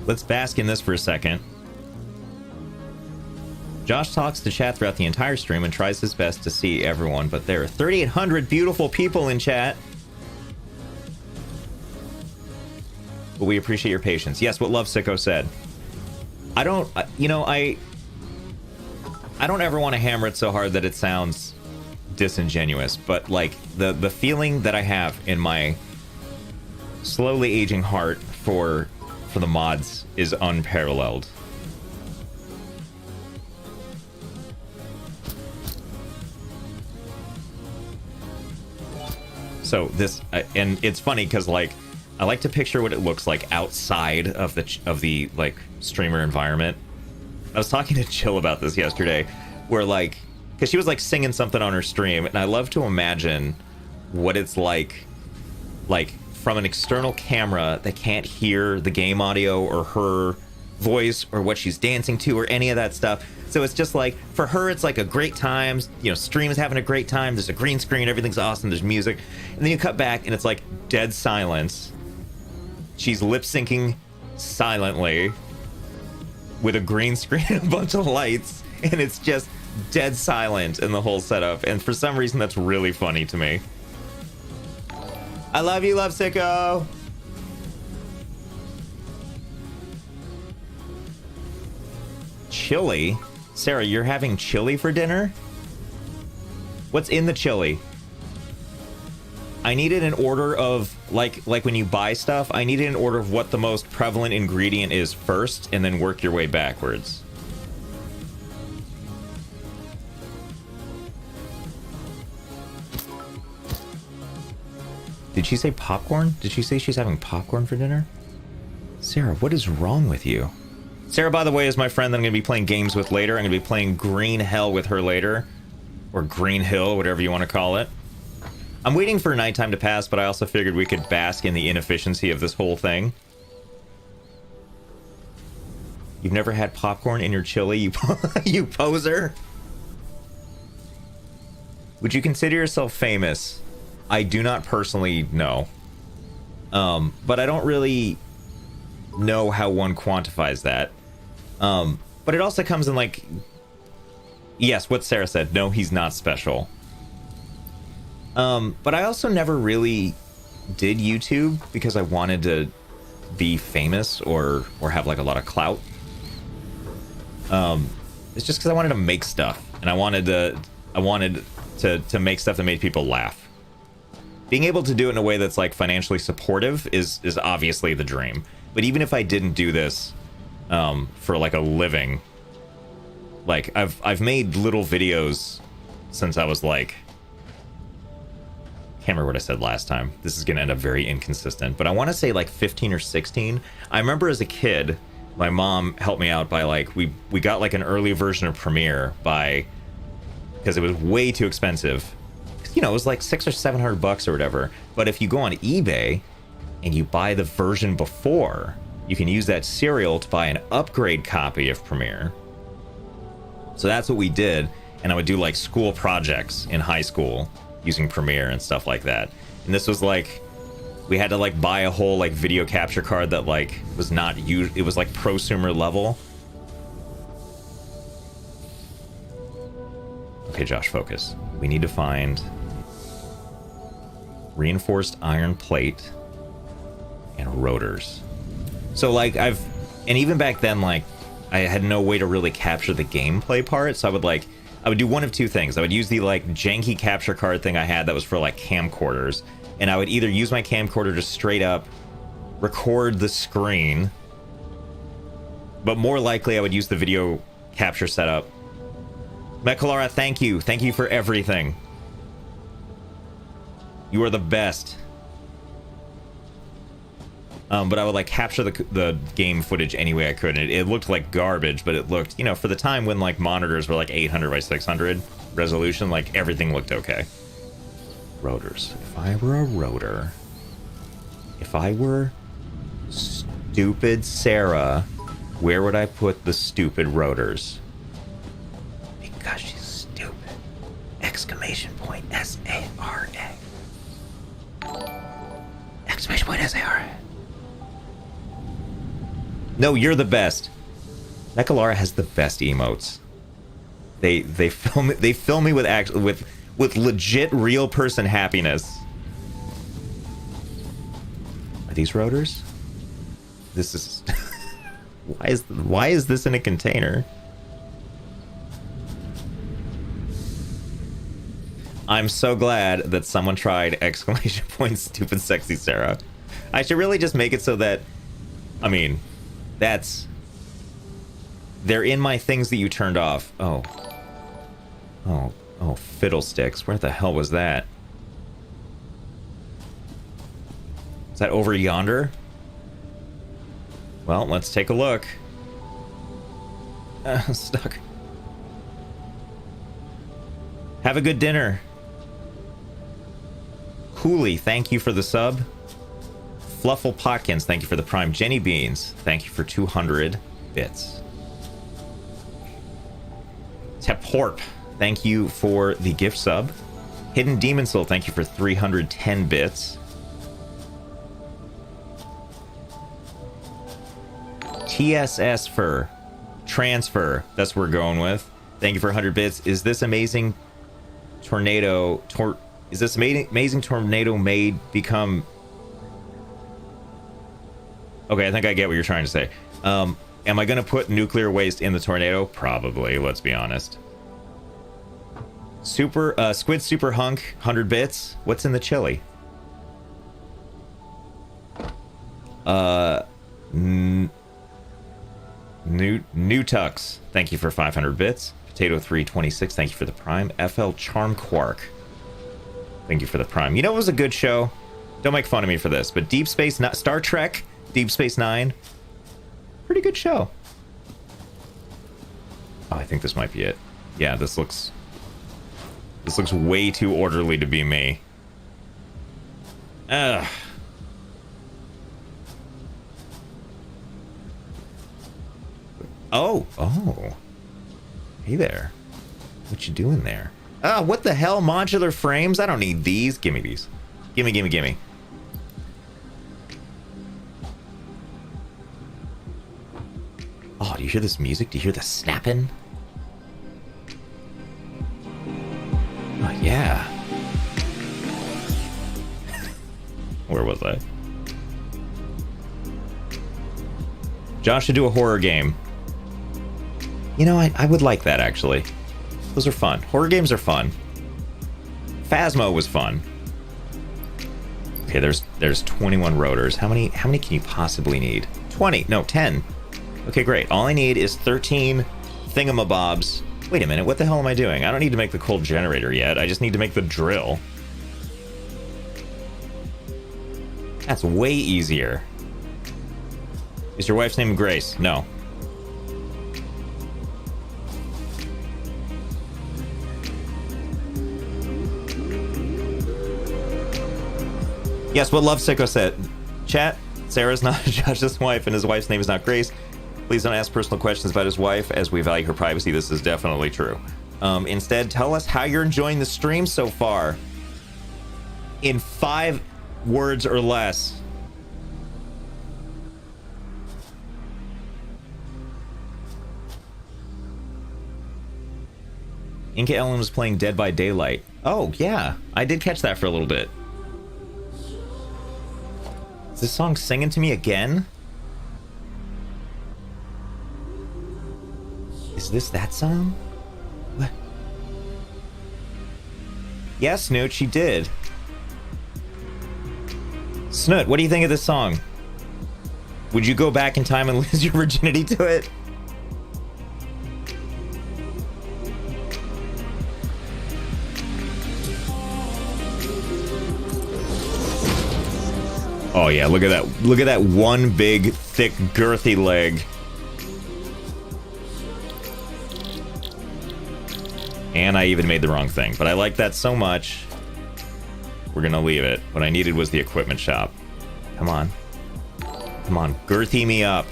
Let's bask in this for a second. Josh talks to chat throughout the entire stream and tries his best to see everyone, but there are 3,800 beautiful people in chat. But we appreciate your patience. Yes, what Love Sicko said. I don't, you know, I don't ever want to hammer it so hard that it sounds disingenuous, but like the feeling that I have in my slowly aging heart for the mods is unparalleled. So this, and it's funny because like I like to picture what it looks like outside of the like streamer environment. I was talking to Chill about this yesterday, where like, because she was like singing something on her stream, and I love to imagine what it's like from an external camera that can't hear the game audio or her voice or what she's dancing to or any of that stuff. So it's just like, for her, it's like a great time. You know, stream is having a great time. There's a green screen. Everything's awesome. There's music. And then you cut back and it's like dead silence. She's lip syncing silently with a green screen and a bunch of lights. And it's just dead silent in the whole setup. And for some reason, that's really funny to me. I love you, Love Sicko. Chili? Sarah, you're having chili for dinner? What's in the chili? I needed an order of, like when you buy stuff, I needed an order of what the most prevalent ingredient is first, and then work your way backwards. Did she say popcorn? Did she say she's having popcorn for dinner? Sarah, what is wrong with you? Sarah, by the way, is my friend that I'm going to be playing games with later. I'm going to be playing Green Hell with her later. Or Green Hill, whatever you want to call it. I'm waiting for nighttime to pass, but I also figured we could bask in the inefficiency of this whole thing. You've never had popcorn in your chili, you poser? Would you consider yourself famous? I do not personally know. But I don't really know how one quantifies that. But it also comes in like... Yes, what Sarah said. No, he's not special. But I also never really did YouTube because I wanted to be famous or have like a lot of clout. It's just because I wanted to make stuff, and I wanted to make stuff that made people laugh. Being able to do it in a way that's like financially supportive is obviously the dream. But even if I didn't do this for like a living, like I've made little videos since I was like, can't remember what I said last time. This is gonna end up very inconsistent, but I want to say like 15 or 16. I remember as a kid, my mom helped me out by like we got like an early version of Premiere because it was way too expensive. You know, it was like $600 or $700 or whatever. But if you go on eBay and you buy the version before, you can use that serial to buy an upgrade copy of Premiere. So that's what we did, and I would do like school projects in high school using Premiere and stuff like that. And this was like, we had to like buy a whole like video capture card that like was not used. It was like prosumer level. Okay, Josh, focus. We need to find reinforced iron plate and rotors. So like and even back then, like I had no way to really capture the gameplay part, so I would do one of two things. I would use the like janky capture card thing I had that was for like camcorders, and I would either use my camcorder to straight up record the screen, but more likely I would use the video capture setup. Mekalara, thank you for everything. You are the best. But I would like capture the game footage any way I could, and it looked like garbage, but it looked, you know, for the time when like monitors were like 800 by 600 resolution, like everything looked okay. Rotors. If I were a rotor, if I were stupid Sarah, where would I put the stupid rotors? Because she's stupid. Exclamation point S-A-R-A. Exclamation point S-A-R-A. No, you're the best. Mekalara has the best emotes. They fill me with legit real person happiness. Are these rotors? This is why is this in a container? I'm so glad that someone tried exclamation point stupid sexy Sarah. I should really just make it so that, I mean, they're in my things that you turned off. Oh, fiddlesticks. Where the hell was that? Is that over yonder? Well, let's take a look. Stuck. Have a good dinner. Cooley, thank you for the sub. Fluffle Potkins, thank you for the prime. Jenny Beans, thank you for 200 bits. Teporp, thank you for the gift sub. Hidden Demon Soul, thank you for 310 bits. TSS for transfer, that's what we're going with. Thank you for 100 bits. Is this amazing tornado made become... Okay, I think I get what you're trying to say. Am I gonna put nuclear waste in the tornado? Probably, let's be honest. Squid Super Hunk, 100 bits. What's in the chili? New Tux, thank you for 500 bits. Potato 326, thank you for the prime. FL Charm Quark, thank you for the prime. You know, it was a good show. Don't make fun of me for this, but Star Trek Deep Space Nine, pretty good show. Oh, I think this might be it. Yeah, this looks way too orderly to be me. Ugh. Oh. Hey there. What you doing there? Ah, what the hell? Modular frames? I don't need these. Give me these. Gimme. Oh, do you hear this music? Do you hear the snapping? Oh, yeah. Where was I? Josh should do a horror game. You know, I would like that, actually. Those are fun. Horror games are fun. Phasmo was fun. Okay, there's 21 rotors. How many can you possibly need? 20. No, 10. Okay, great. All I need is 13 thingamabobs. Wait a minute, what the hell am I doing? I don't need to make the coal generator yet. I just need to make the drill. That's way easier. Is your wife's name Grace? No. Yes, what Love Sicko said. Chat, Sarah's not Josh's wife and his wife's name is not Grace. Please don't ask personal questions about his wife as we value her privacy. This is definitely true. Instead, tell us how you're enjoying the stream so far. In 5 words or less. Inca Ellen was playing Dead by Daylight. Oh, yeah. I did catch that for a little bit. Is this song singing to me again? Is this that song? What? Yeah, Snoot, she did. Snoot, what do you think of this song? Would you go back in time and lose your virginity to it? Oh yeah, look at that. Look at that one big, thick, girthy leg. And I even made the wrong thing, but I like that so much. We're gonna leave it. What I needed was the equipment shop. Come on. Come on, girthy me up.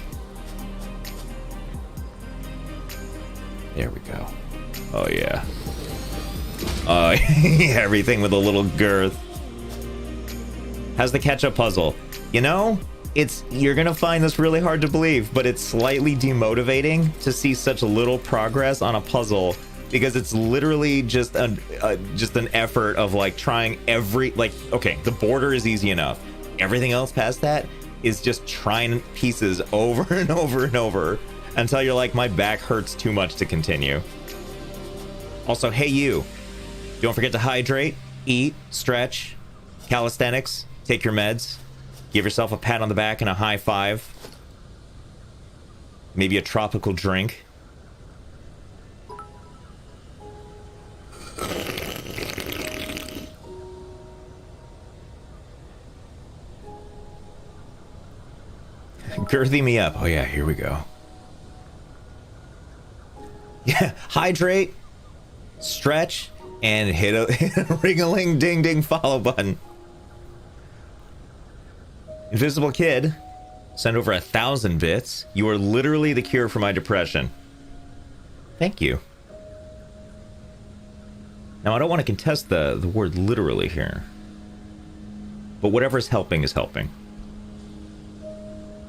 There we go. Oh yeah. Oh, everything with a little girth. How's the catch-up puzzle? You know, you're gonna find this really hard to believe, but it's slightly demotivating to see such little progress on a puzzle because it's literally just an effort of like trying okay, the border is easy enough. Everything else past that is just trying pieces over and over and over until you're like, my back hurts too much to continue. Also, hey you, don't forget to hydrate, eat, stretch, calisthenics. Take your meds. Give yourself a pat on the back and a high five. Maybe a tropical drink. Girthy me up. Oh yeah, here we go. Yeah, hydrate, stretch, and hit a ring-a-ling-ding-ding follow button. Invisible Kid, send over 1,000 bits. You are literally the cure for my depression. Thank you. Now, I don't want to contest the word literally here. But whatever's helping is helping.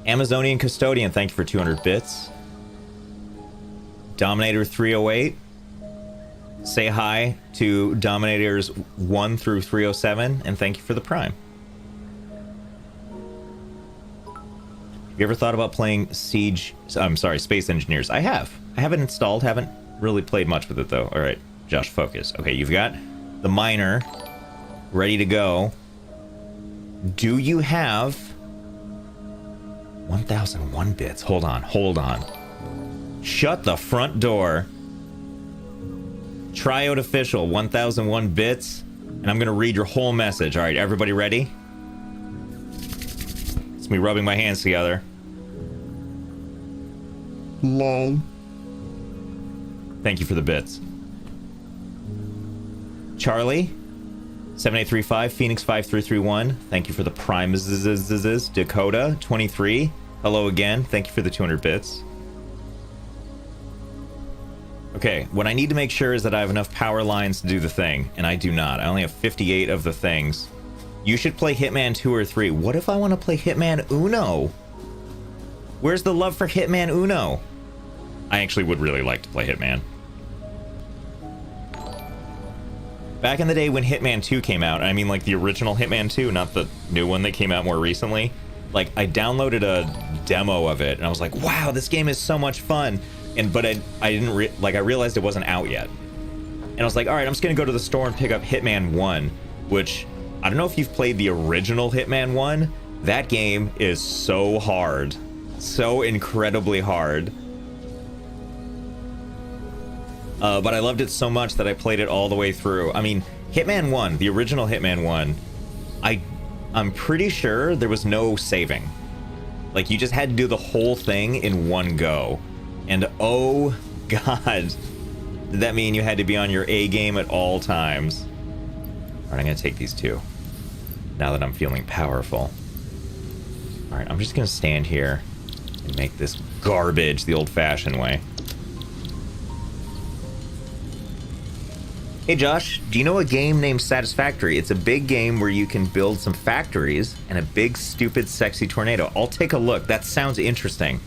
Amazonian Custodian, thank you for 200 bits. Dominator 308. Say hi to Dominators 1 through 307, and thank you for the Prime. Have you ever thought about playing Space Engineers? I have. I have it installed, haven't really played much with it though. All right, Josh, focus. Okay, you've got the miner ready to go. Do you have 1001 bits? Hold on. Shut the front door. Triode Official, 1001 bits, and I'm gonna read your whole message. All right, everybody ready? It's me rubbing my hands together. Lol. Thank you for the bits. Charlie, 7835, Phoenix 5331, thank you for the Prime. Dakota, 23, hello again, thank you for the 200 bits. Okay, what I need to make sure is that I have enough power lines to do the thing, and I do not. I only have 58 of the things. You should play Hitman 2 or 3. What if I want to play Hitman Uno? Where's the love for Hitman Uno? I actually would really like to play Hitman. Back in the day when Hitman 2 came out, I mean like the original Hitman 2, not the new one that came out more recently, like I downloaded a demo of it and I was like, wow, this game is so much fun. But I didn't I realized it wasn't out yet. And I was like, all right, I'm just gonna go to the store and pick up Hitman 1, which I don't know if you've played the original Hitman 1. That game is so hard, so incredibly hard. But I loved it so much that I played it all the way through. I mean, Hitman 1, the original Hitman 1, I'm pretty sure there was no saving. Like, you just had to do the whole thing in one go. And oh god, did that mean you had to be on your A game at all times. Alright, I'm gonna take these two, now that I'm feeling powerful. Alright, I'm just gonna stand here and make this garbage the old-fashioned way. Hey Josh, do you know a game named Satisfactory? It's a big game where you can build some factories and a big, stupid, sexy tornado. I'll take a look. That sounds interesting.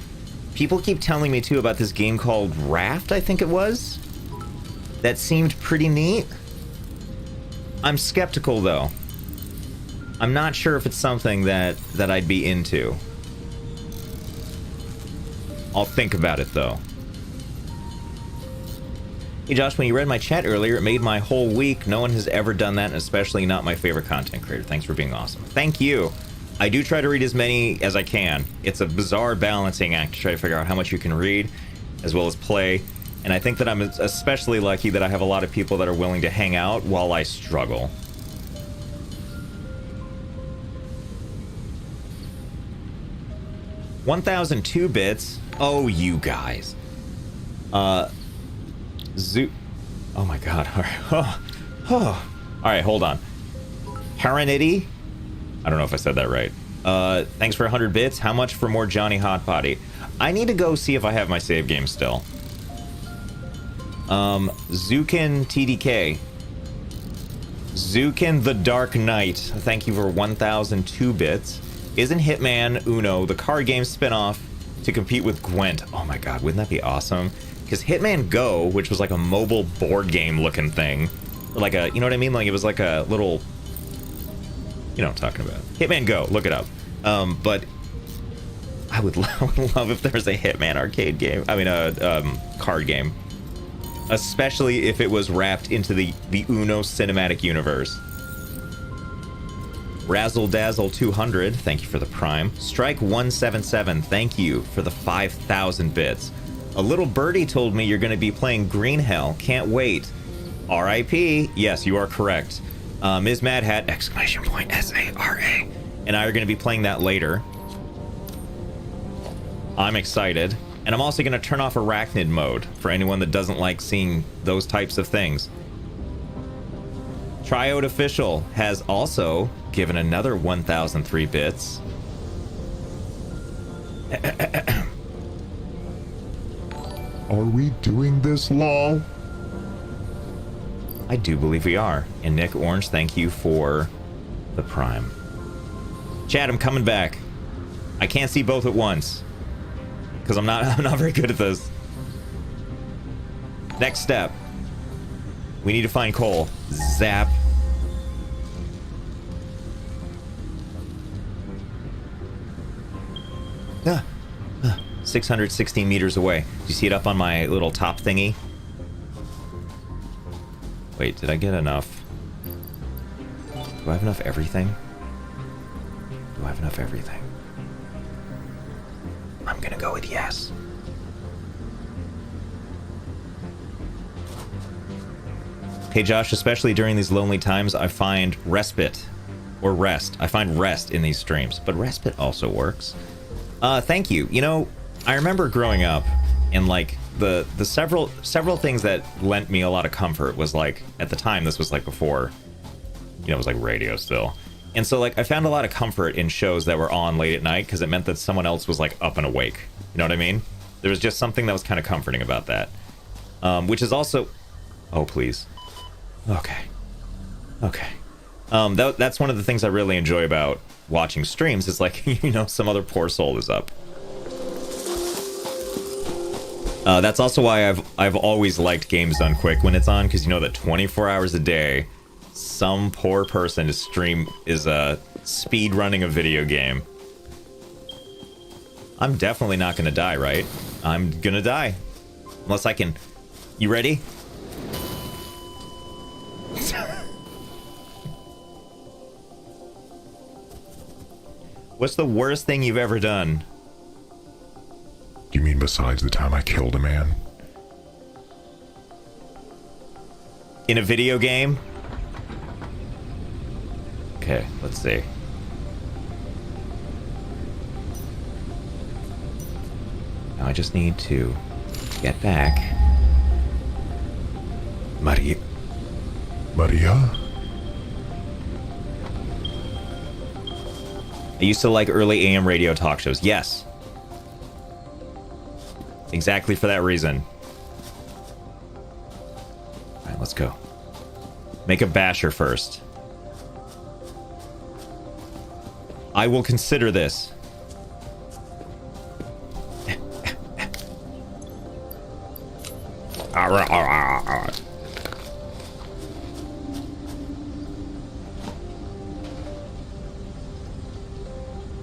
People keep telling me too about this game called Raft, I think it was. That seemed pretty neat. I'm skeptical though. I'm not sure if it's something that I'd be into. I'll think about it though. Hey Josh, when you read my chat earlier, it made my whole week. No one has ever done that, and especially not my favorite content creator. Thanks for being awesome. Thank you. I do try to read as many as I can. It's a bizarre balancing act to try to figure out how much you can read as well as play. And I think that I'm especially lucky that I have a lot of people that are willing to hang out while I struggle. $1,002 bits. Oh, you guys. Oh my god. All right, hold on. Haranity? I don't know if I said that right. Thanks for 100 bits. How much for more Johnny Hot Potty? I need to go see if I have my save game still. Zukin TDK. Zukin the Dark Knight. Thank you for 1,002 bits. Isn't Hitman Uno the card game spin-off to compete with Gwent? Oh my god, wouldn't that be awesome? Because Hitman Go, which was like a mobile board game looking thing, like a, you know what I mean? Like it was like a little, you know what I'm talking about. Hitman Go, look it up. But I would love if there was a Hitman arcade game. I mean, a card game. Especially if it was wrapped into the Uno cinematic universe. Razzle Dazzle 200, thank you for the Prime. Strike 177, thank you for the 5,000 bits. A little birdie told me you're going to be playing Green Hell. Can't wait. R.I.P. Yes, you are correct. Ms. Mad Hat, exclamation point, S-A-R-A. And I are going to be playing that later. I'm excited. And I'm also going to turn off Arachnid mode for anyone that doesn't like seeing those types of things. Triode Official has also given another 1,003 bits. Are we doing this, lol? I do believe we are. And Nick Orange, thank you for the Prime. Chad, I'm coming back. I can't see both at once. Because I'm not very good at this. Next step. We need to find coal. Zap. 616 meters away. Do you see it up on my little top thingy? Wait, did I get enough? Do I have enough everything? Do I have enough everything? I'm gonna go with yes. Hey Josh, especially during these lonely times, I find respite, or rest. I find rest in these streams, but respite also works. Thank you. You know, I remember growing up, and like the several things that lent me a lot of comfort was like, at the time, this was like before, you know, it was like radio still. And so like I found a lot of comfort in shows that were on late at night because it meant that someone else was like up and awake. You know what I mean? There was just something that was kind of comforting about that. Which is also, oh please. Okay. That's one of the things I really enjoy about watching streams is like, you know, some other poor soul is up. That's also why I've always liked Games Done Quick when it's on, because you know that 24 hours a day Some poor person is speed running a video game. I'm definitely not gonna die, right? I'm gonna die. Unless I can... You ready? What's the worst thing you've ever done? You mean besides the time I killed a man? In a video game? Okay, let's see. Now I just need to get back. Maria? I used to like early AM radio talk shows. Yes. Exactly for that reason. Alright, let's go. Make a basher first. I will consider this.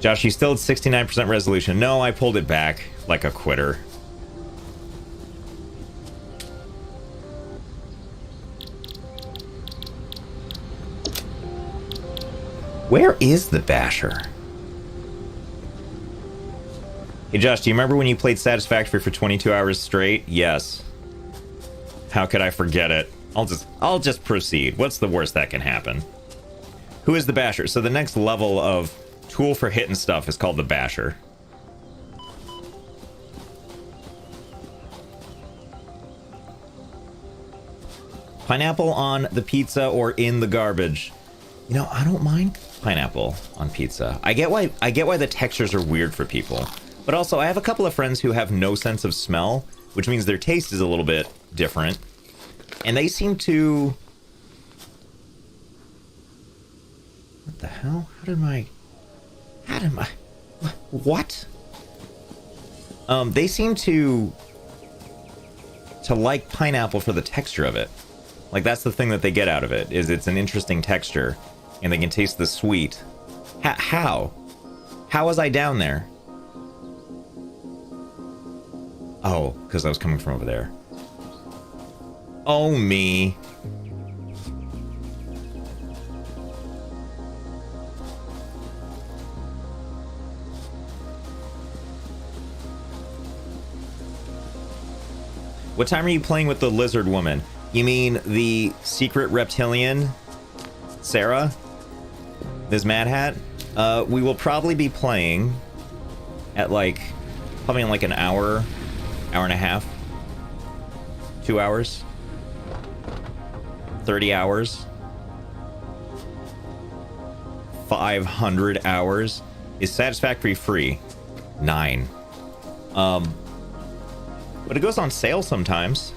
Josh, you still at 69% resolution. No, I pulled it back like a quitter. Where is the basher? Hey Josh, do you remember when you played Satisfactory for 22 hours straight? Yes. How could I forget it? I'll just proceed. What's the worst that can happen? Who is the basher? So the next level of tool for hitting stuff is called the basher. Pineapple on the pizza or in the garbage? You know, I don't mind pineapple on pizza. I get why the textures are weird for people. But also, I have a couple of friends who have no sense of smell, which means their taste is a little bit different. And they seem to... What the hell? How did my... What? They seem to like pineapple for the texture of it. Like, that's the thing that they get out of it, is it's an interesting texture, and they can taste the sweet. How? How was I down there? Oh, because I was coming from over there. Oh, me. What time are you playing with the lizard woman? You mean the secret reptilian, Sarah? Ms. Mad Hat? We will probably be playing at probably in an hour and a half, 2 hours, 30 hours, 500 hours. Is Satisfactory free? 9. But it goes on sale sometimes.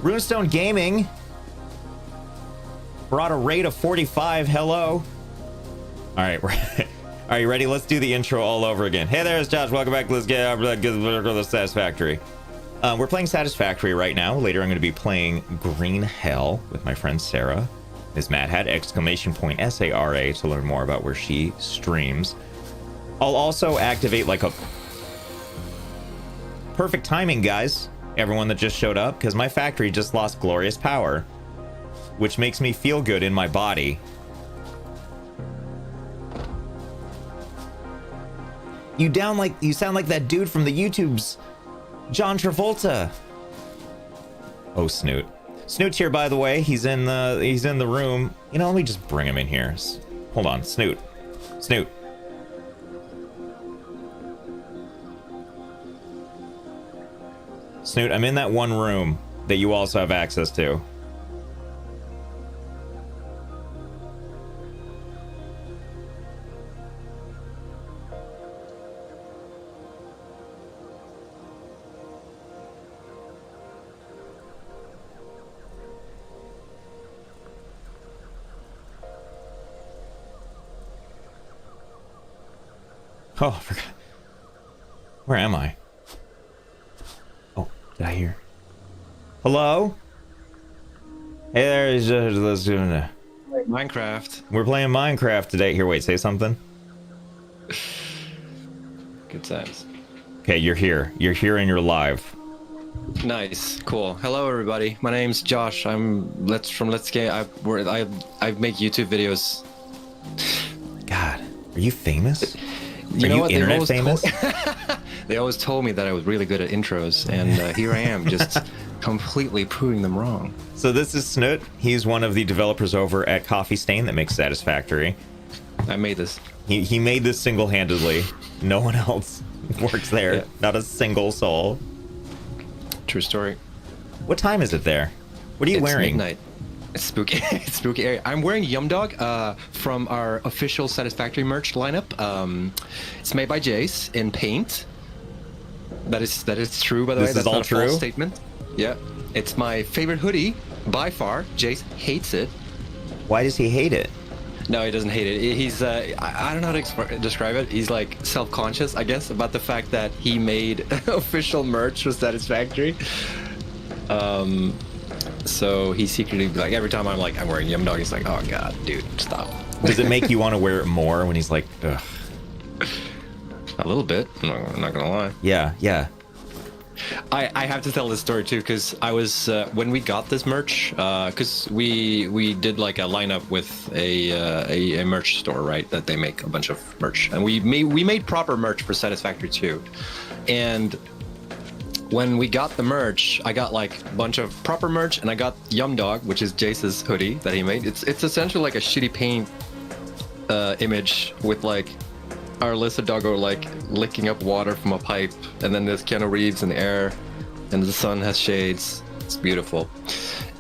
Runestone Gaming brought a rate of 45. Hello. All right, are you ready? Let's do the intro all over again. Hey there, it's Josh. Welcome back. Let's get the Satisfactory. We're playing Satisfactory right now. Later, I'm going to be playing Green Hell with my friend Sarah. Ms. Mad Hat, !SARA to learn more about where she streams. I'll also activate a perfect timing, guys. Everyone that just showed up, because my factory just lost glorious power, which makes me feel good in my body. You sound like that dude from the YouTubes, John Travolta. Oh, Snoot. Snoot's here, by the way. He's in the room. You know, let me just bring him in here. Hold on, Snoot. Snoot. Snoot, I'm in that one room that you also have access to. Oh, I forgot. Where am I? Oh, did I hear? Hello? Hey there, let's do it. Minecraft. We're playing Minecraft today. Here, wait, say something. Good times. Okay, you're here. You're here and you're live. Nice, cool. Hello, everybody. My name's Josh. I'm from Let's Game. I make YouTube videos. God, are you famous? You are know you what? internet famous? They always told me that I was really good at intros, and here I am, just completely proving them wrong. So this is Snoot. He's one of the developers over at Coffee Stain that makes Satisfactory. I made this. He made this single-handedly. No one else works there. Yeah. Not a single soul. True story. What time is it there? What are you wearing? Midnight. It's spooky. It's spooky area. I'm wearing Yum Dog from our official Satisfactory merch lineup. It's made by Jace in paint. That is true, by the way. This That's is all not a true? false statement. Yeah. It's my favorite hoodie by far. Jace hates it. Why does he hate it? No, he doesn't hate it. He's I don't know how to describe it. He's like self-conscious, I guess, about the fact that he made official merch for Satisfactory. So he secretly, like, every time I'm wearing Yum Dog, he's like, oh god, dude, stop. Does it make you want to wear it more when he's like, ugh? A little bit. I'm not gonna lie. Yeah, yeah. I have to tell this story too, because I was when we got this merch, because we did like a lineup with a merch store, right? That they make a bunch of merch, and we made proper merch for Satisfactory too. And when we got the merch, I got like a bunch of proper merch, and I got Yum Dog, which is Jace's hoodie that he made. It's essentially like a shitty paint image with like our Alyssa doggo like licking up water from a pipe, and then there's Keanu Reeves in the air, and the sun has shades. It's beautiful.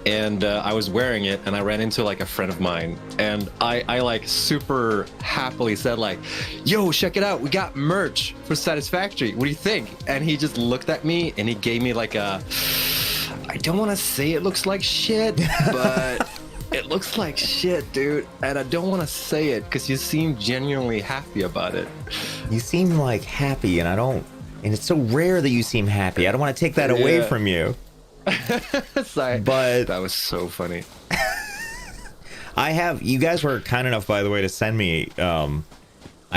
And I was wearing it, and I ran into like a friend of mine, and I like super happily said like, yo, check it out, we got merch for Satisfactory, what do you think? And he just looked at me and he gave me like a, I don't want to say it looks like shit, but it looks like shit, dude, and I don't want to say it because you seem genuinely happy about it. You seem like happy, and and it's so rare that you seem happy. I don't want to take that away Yeah. from you. Sorry, But that was so funny. you guys were kind enough, by the way, to send me, I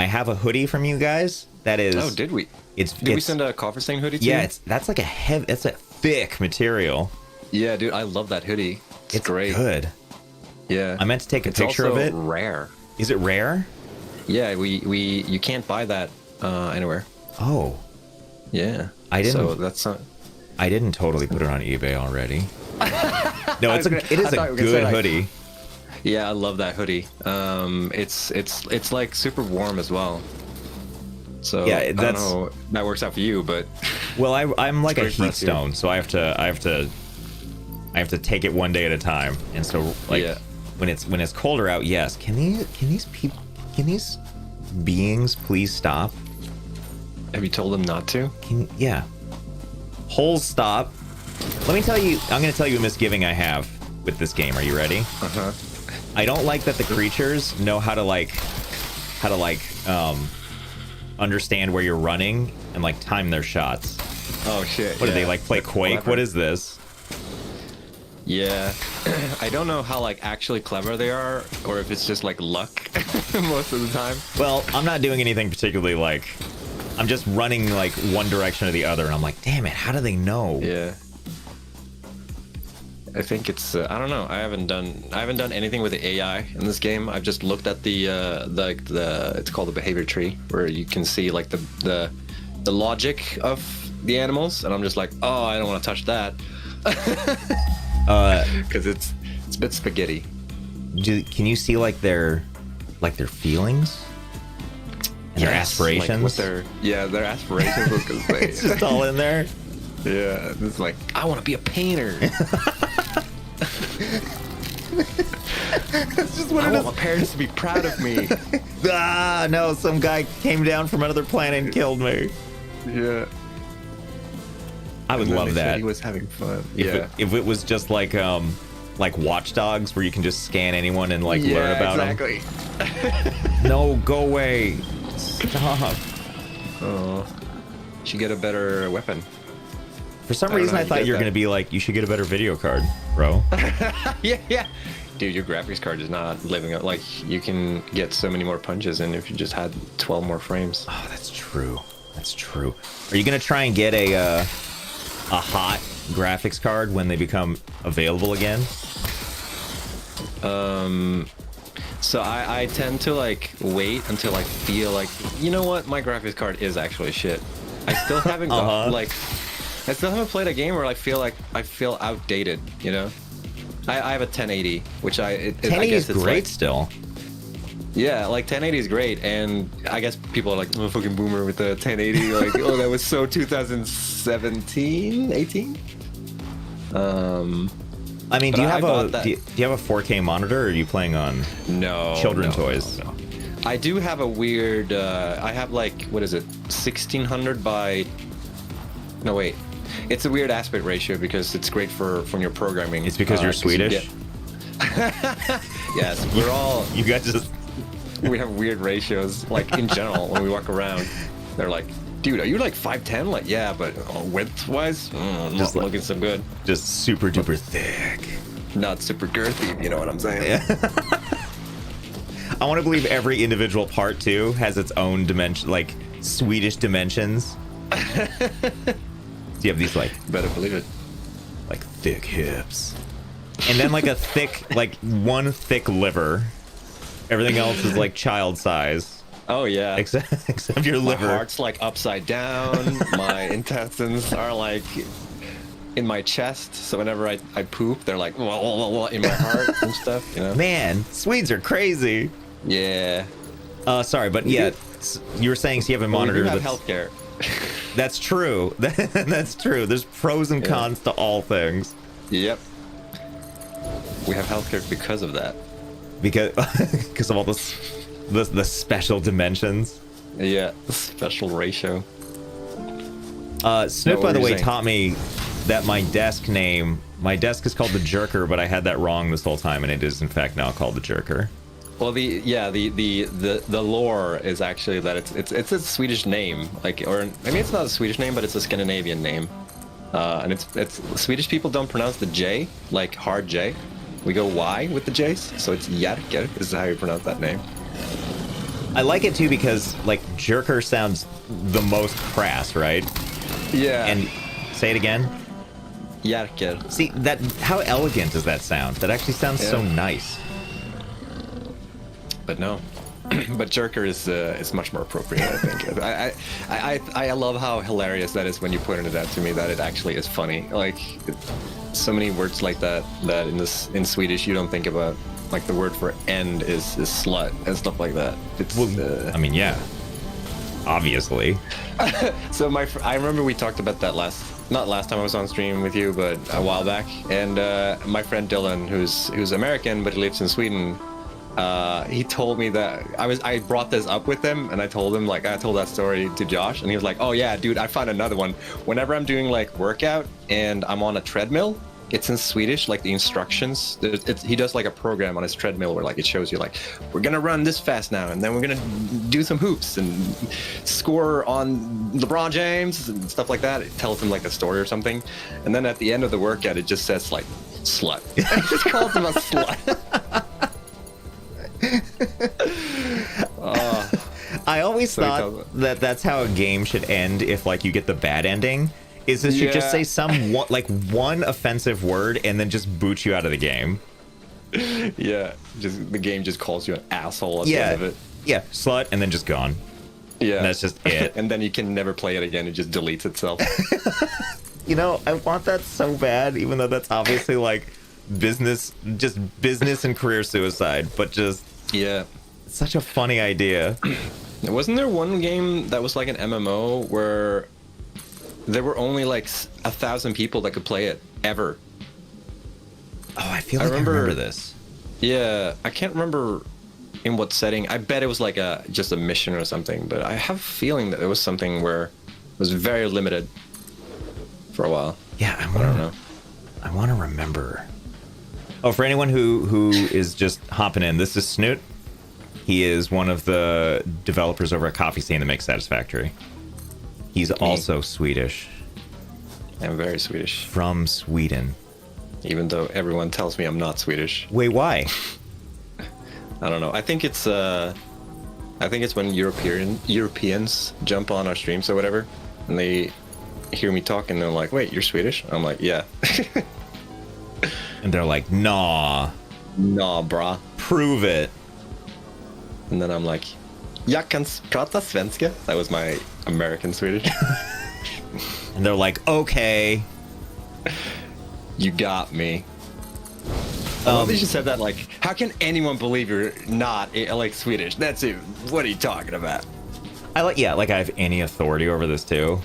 have a hoodie from you guys that is... Oh, did we? Did we send a Coffee Stain hoodie to you? Yeah, that's like that's a thick material. Yeah, dude, I love that hoodie. It's great. Good. Yeah. I meant to take a It's picture of also it. Rare. Is it rare? Yeah, you can't buy that anywhere. Oh, Yeah. I didn't- So that's not. I didn't totally put it on eBay already. No, it is I a thought you were gonna good say, like- hoodie. Yeah, I love that hoodie. It's like super warm as well. So Yeah, I don't that's- know. That works out for you, but Well, I'm like a great for heat us here. stone, so I have to take it one day at a time. And so like Yeah. when it's colder out, yes. Can these beings please stop? have you told them not to? Yeah. Holes stop. Let me tell you, I'm going to tell you a misgiving I have with this game. Are you ready? Uh-huh. I don't like that the creatures know how to understand where you're running and like time their shots. Oh shit. What do yeah. they like play That's Quake? clever. What is this? Yeah. I don't know how like actually clever they are, or if it's just like luck most of the time. Well, I'm not doing anything particularly like, I'm just running like one direction or the other, and I'm like, damn it, how do they know? Yeah. I think it's I don't know. I haven't done anything with the AI in this game. I've just looked at the it's called the behavior tree, where you can see like the logic of the animals, and I'm just like, oh, I don't want to touch that. Because it's a bit spaghetti. Can you see like their feelings and their Yes, aspirations? like with their aspirations. I was gonna say. It's just all in there. Yeah, it's like I want to be a painter. It's just what I it want is. my parents to be proud of me. Ah, no, some guy came down from another planet and killed me. Yeah. I would And then love they said that. He was having fun. If it was just like Watch Dogs, where you can just scan anyone and like learn about exactly. them. No, go away. Stop. Oh, should get a better weapon. For some I don't reason, know I how thought you you were get going to be like, you should get a better video card, bro. Yeah. Dude, your graphics card is not living up. Like, you can get so many more punches in if you just had 12 more frames. Oh, that's true. That's true. Are you going to try and get a hot graphics card when they become available again? So I tend to like wait until I feel like, you know what, my graphics card is actually shit. I still haven't got I still haven't played a game where I feel outdated, you know. I have a 1080, which I 1080 guess is it's great like, still. yeah, like 1080 is great, and I guess people are like, oh, fucking boomer with the 1080, like, oh, that was so 2017, 18. I mean, do you have a do you have a 4K monitor, or are you playing on children toys? No. I do have a weird. I have like, what is it, 1600 by? No, wait. It's a weird aspect ratio because it's great for when you're programming. It's because you're Swedish. Yes, we're all. You guys just. We have weird ratios, like in general when we walk around. They're like, dude, are you like 5'10"? Like, yeah, but width-wise, just not looking so good. Just super duper thick. Not super girthy, you know what I'm saying? Yeah. I want to believe every individual part too has its own dimension, like Swedish dimensions. So you have these like, Better believe it. like thick hips, and then like a thick, like one thick liver. Everything else is like child size. Oh yeah. Except your liver. My heart's like upside down. My intestines are like in my chest. So whenever I poop, they're like wah, wah, wah, in my heart and stuff. You know. Man, Swedes are crazy. Yeah. Sorry, but yeah, you were saying so you have a monitor. We do have that's healthcare. That's true. That's true. There's pros and cons to all things. Yep. We have healthcare because of that. Because of all the special dimensions. Yeah, special ratio. Snoop, by the way, saying? taught me that my desk is called the Jerker, but I had that wrong this whole time, and it is in fact now called the Jerker. Well, the lore is actually that it's a Swedish name, like, or I mean, it's not a Swedish name, but it's a Scandinavian name, and it's Swedish people don't pronounce the J like hard J. We go Y with the J's, so it's Jerker is how you pronounce that name. I like it too because like Jerker sounds the most crass, right? Yeah. And say it again. Jerker. See that? How elegant does that sound? That actually sounds so nice. But no, but Jerker is much more appropriate, I think. I love how hilarious that is when you pointed it out to me that it actually is funny. Like, so many words like that in Swedish you don't think about. Like the word for end is slut and stuff like that. It's I mean, yeah, obviously. So I remember we talked about that not last time I was on stream with you, but a while back. And my friend Dylan, who's American but he lives in Sweden, he told me that I brought this up with him, and I told him, like, I told that story to Josh, and he was like, oh yeah, dude, I found another one. Whenever I'm doing like workout and I'm on a treadmill, it's in Swedish, like the instructions. He does like a program on his treadmill where like it shows you like, we're gonna run this fast now, and then we're gonna do some hoops and score on LeBron James and stuff like that. It tells him like a story or something, and then at the end of the workout, it just says like slut. It just calls him a slut. I always thought that that's how a game should end if like you get the bad ending. Is this should just say one offensive word and then just boot you out of the game. Yeah, just the game just calls you an asshole at the end of it. Yeah, slut, and then just gone. Yeah, and that's just it. And then you can never play it again. It just deletes itself. You know, I want that so bad, even though that's obviously like business and career suicide. But just it's such a funny idea. Wasn't there one game that was like an MMO where there were only like 1,000 people that could play it ever? Oh, I feel like I remember this. Yeah, I can't remember in what setting. I bet it was like just a mission or something, but I have a feeling that it was something where it was very limited for a while. Yeah, I don't know. I want to remember. Oh, for anyone who is just hopping in, this is Snoot. He is one of the developers over at Coffee Stain that makes Satisfactory. He's also Swedish. I'm very Swedish, From Sweden. even though everyone tells me I'm not Swedish. Wait, why? I don't know. I think it's when Europeans jump on our streams or whatever, and they hear me talk and they're like, "Wait, you're Swedish?" I'm like, "Yeah." And they're like, nah. Nah, brah. Prove it. And then I'm like, "Jag kan prata svenska." That was my American Swedish. And they're like, okay. You got me. I love that you said that. Like, how can anyone believe you're not like Swedish? That's it. What are you talking about? I have any authority over this too.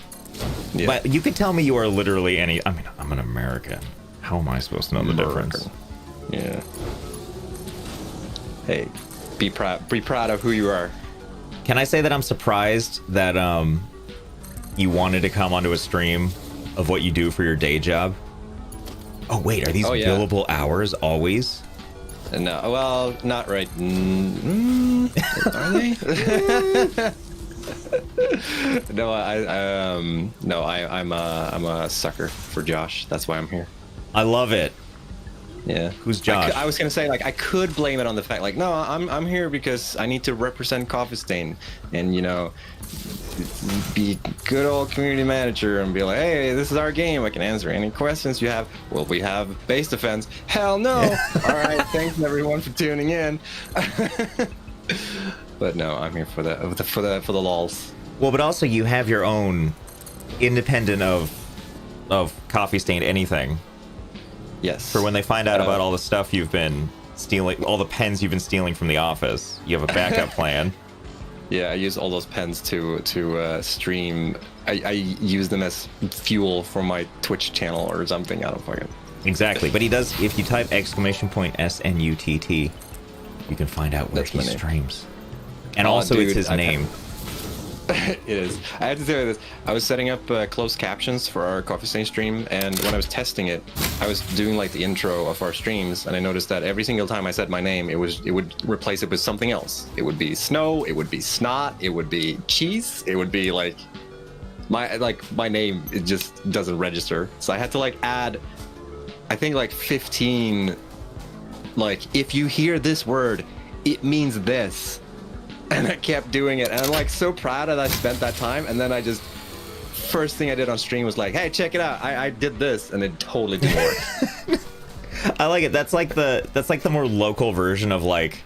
Yeah. But you could tell me you are literally any. I mean, I'm an American. How am I supposed to know the difference? Yeah. Hey, be proud of who you are. Can I say that I'm surprised that you wanted to come onto a stream of what you do for your day job? Oh wait, are these billable hours always? No, well, not right. Are they? No, I'm a sucker for Josh. That's why I'm here. I love it. Yeah. Who's Josh? I was gonna say, like, I could blame it on the fact, like, no, I'm here because I need to represent Coffee Stain, and be good old community manager and be like, hey, this is our game. I can answer any questions you have. Will we have base defense? Hell no. All right, thanks everyone for tuning in. But no, I'm here for the lols. Well, but also you have your own, independent of Coffee Stain anything. Yes. For when they find out about all the stuff you've been stealing, all the pens you've been stealing from the office, you have a backup plan. Yeah, I use all those pens to stream. I use them as fuel for my Twitch channel or something. I don't fucking. Exactly, but he does. If you type !SNUTT, you can find out where he streams. And also, dude, it's his name. It is. I have to tell you this. I was setting up closed captions for our Coffee Stain stream, and when I was testing it, I was doing like the intro of our streams, and I noticed that every single time I said my name, it would replace it with something else. It would be snow, it would be snot, it would be cheese, it would be like my name. It just doesn't register. So I had to like add, I think like 15. Like, if you hear this word, it means this. And I kept doing it, and I'm like so proud that I spent that time. And then first thing I did on stream was like, hey, check it out, I did this, and it totally didn't work. I like it. That's like the more local version of like,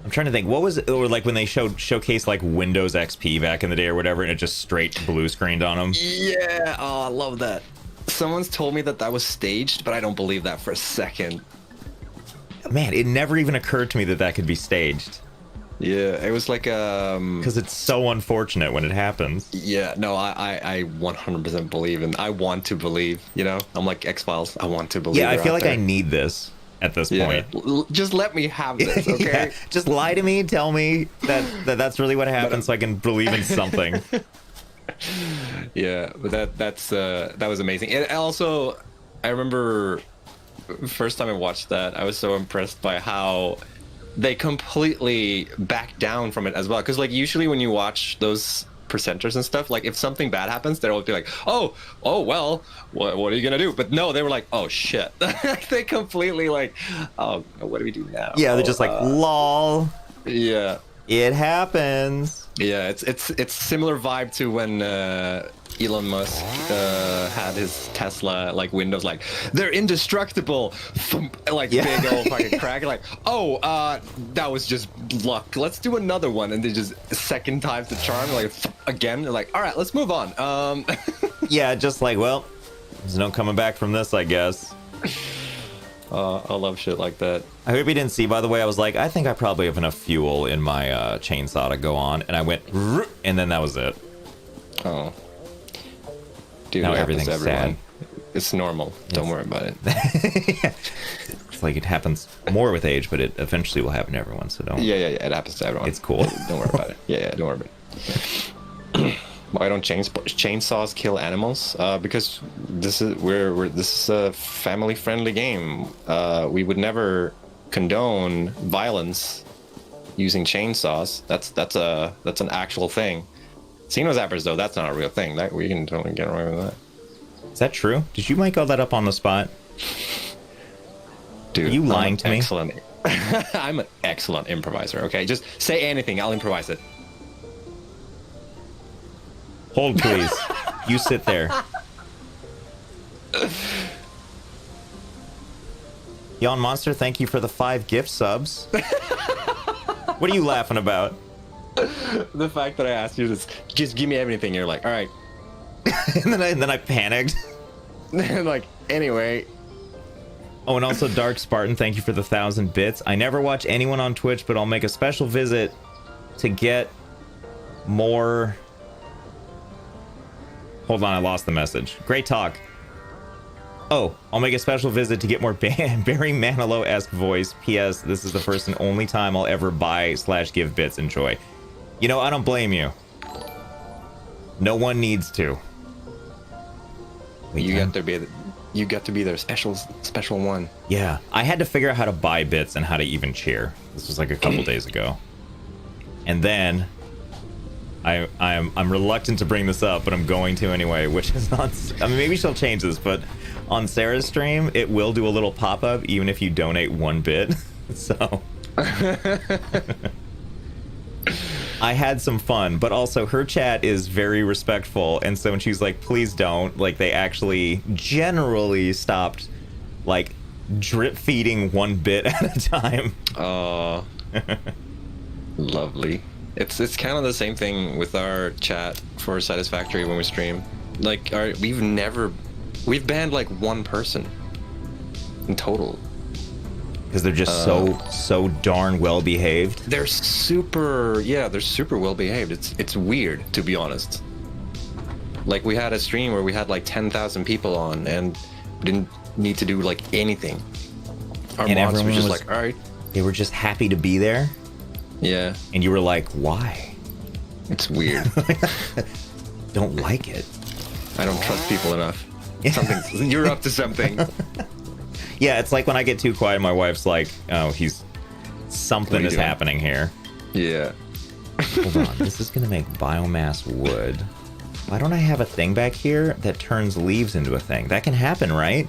I'm trying to think, what was it, or like when they showcase like Windows XP back in the day or whatever, and it just straight blue screened on them. Yeah, oh, I love that. Someone's told me that was staged, but I don't believe that for a second. Man, it never even occurred to me that could be staged. Yeah, it was like because it's so unfortunate when it happens. Yeah, no, I 100% believe, and I want to believe. I'm like X-Files. I want to believe. Yeah, I feel like I need this at this point. Just let me have this, okay? Yeah, just lie to me, tell me that's really what happened, so I can believe in something. Yeah, but that was amazing. And also, I remember first time I watched that, I was so impressed by how they completely back down from it as well. Because like usually when you watch those presenters and stuff, like if something bad happens, they'll be like, oh well, what are you gonna do? But no, they were like, oh shit. They completely like, oh, what do we do now? Yeah, they're just like, lol. Yeah, it happens. Yeah, it's similar vibe to when Elon Musk had his Tesla like windows, like they're indestructible, like big old fucking crack, like, oh, that was just luck, let's do another one, and they just second time's the charm, like again, they're like, all right, let's move on. Yeah, just like, well, there's no coming back from this, I guess. I love shit like that. I hope you didn't see, by the way, I was like, I think I probably have enough fuel in my chainsaw to go on, and I went, and then that was it. Oh. Dude, now everything's sad. It's normal. Don't worry about it. It's like it happens more with age, but it eventually will happen to everyone, so don't. Yeah, it happens to everyone. It's cool. Don't worry about it. Yeah, don't worry about it. Why don't chainsaws kill animals? Because this is a family-friendly game. We would never condone violence using chainsaws. That's an actual thing. Xeno zappers, though, that's not a real thing. That we can totally get away with that. Is that true? Did you make all that up on the spot? Dude, Are you lying to me? Excellent. I'm an excellent improviser. Okay, just say anything. I'll improvise it. Hold, please. You sit there. Yawn Monster, thank you for the 5 gift subs. What are you laughing about? The fact that I asked you to just give me everything, you're like, all right. and then I panicked. Like, anyway. Oh, and also Dark Spartan, thank you for the 1,000 bits. I never watch anyone on Twitch, but I'll make a special visit to get more... Hold on, I lost the message. Great talk. Oh, I'll make a special visit to get more Barry Manilow-esque voice. P.S. This is the first and only time I'll ever buy/give bits. Enjoy. You know, I don't blame you. No one needs to. You got to be their special one. Yeah, I had to figure out how to buy bits and how to even cheer. This was like a couple days ago. And then I'm reluctant to bring this up, but I'm going to anyway, which is not... I mean, maybe she'll change this, but on Sarah's stream, it will do a little pop-up even if you donate 1 bit. So... I had some fun, but also her chat is very respectful, and so when she's like, please don't, like, they actually generally stopped, like, drip feeding 1 bit at a time. Oh, lovely. It's kind of the same thing with our chat for Satisfactory when we stream. Like, we've banned like 1 person in total. Because they're just so darn well behaved. They're super well behaved. It's weird, to be honest. Like, we had a stream where we had like 10,000 people on and didn't need to do like anything. Our mods were just like, all right. They were just happy to be there. Yeah. And you were like, why? It's weird. Don't like it. I don't trust people enough. You're up to something. Yeah, it's like when I get too quiet, my wife's like, oh, something is happening here. Yeah. Hold on, this is gonna make biomass wood. Why don't I have a thing back here that turns leaves into a thing? That can happen, right?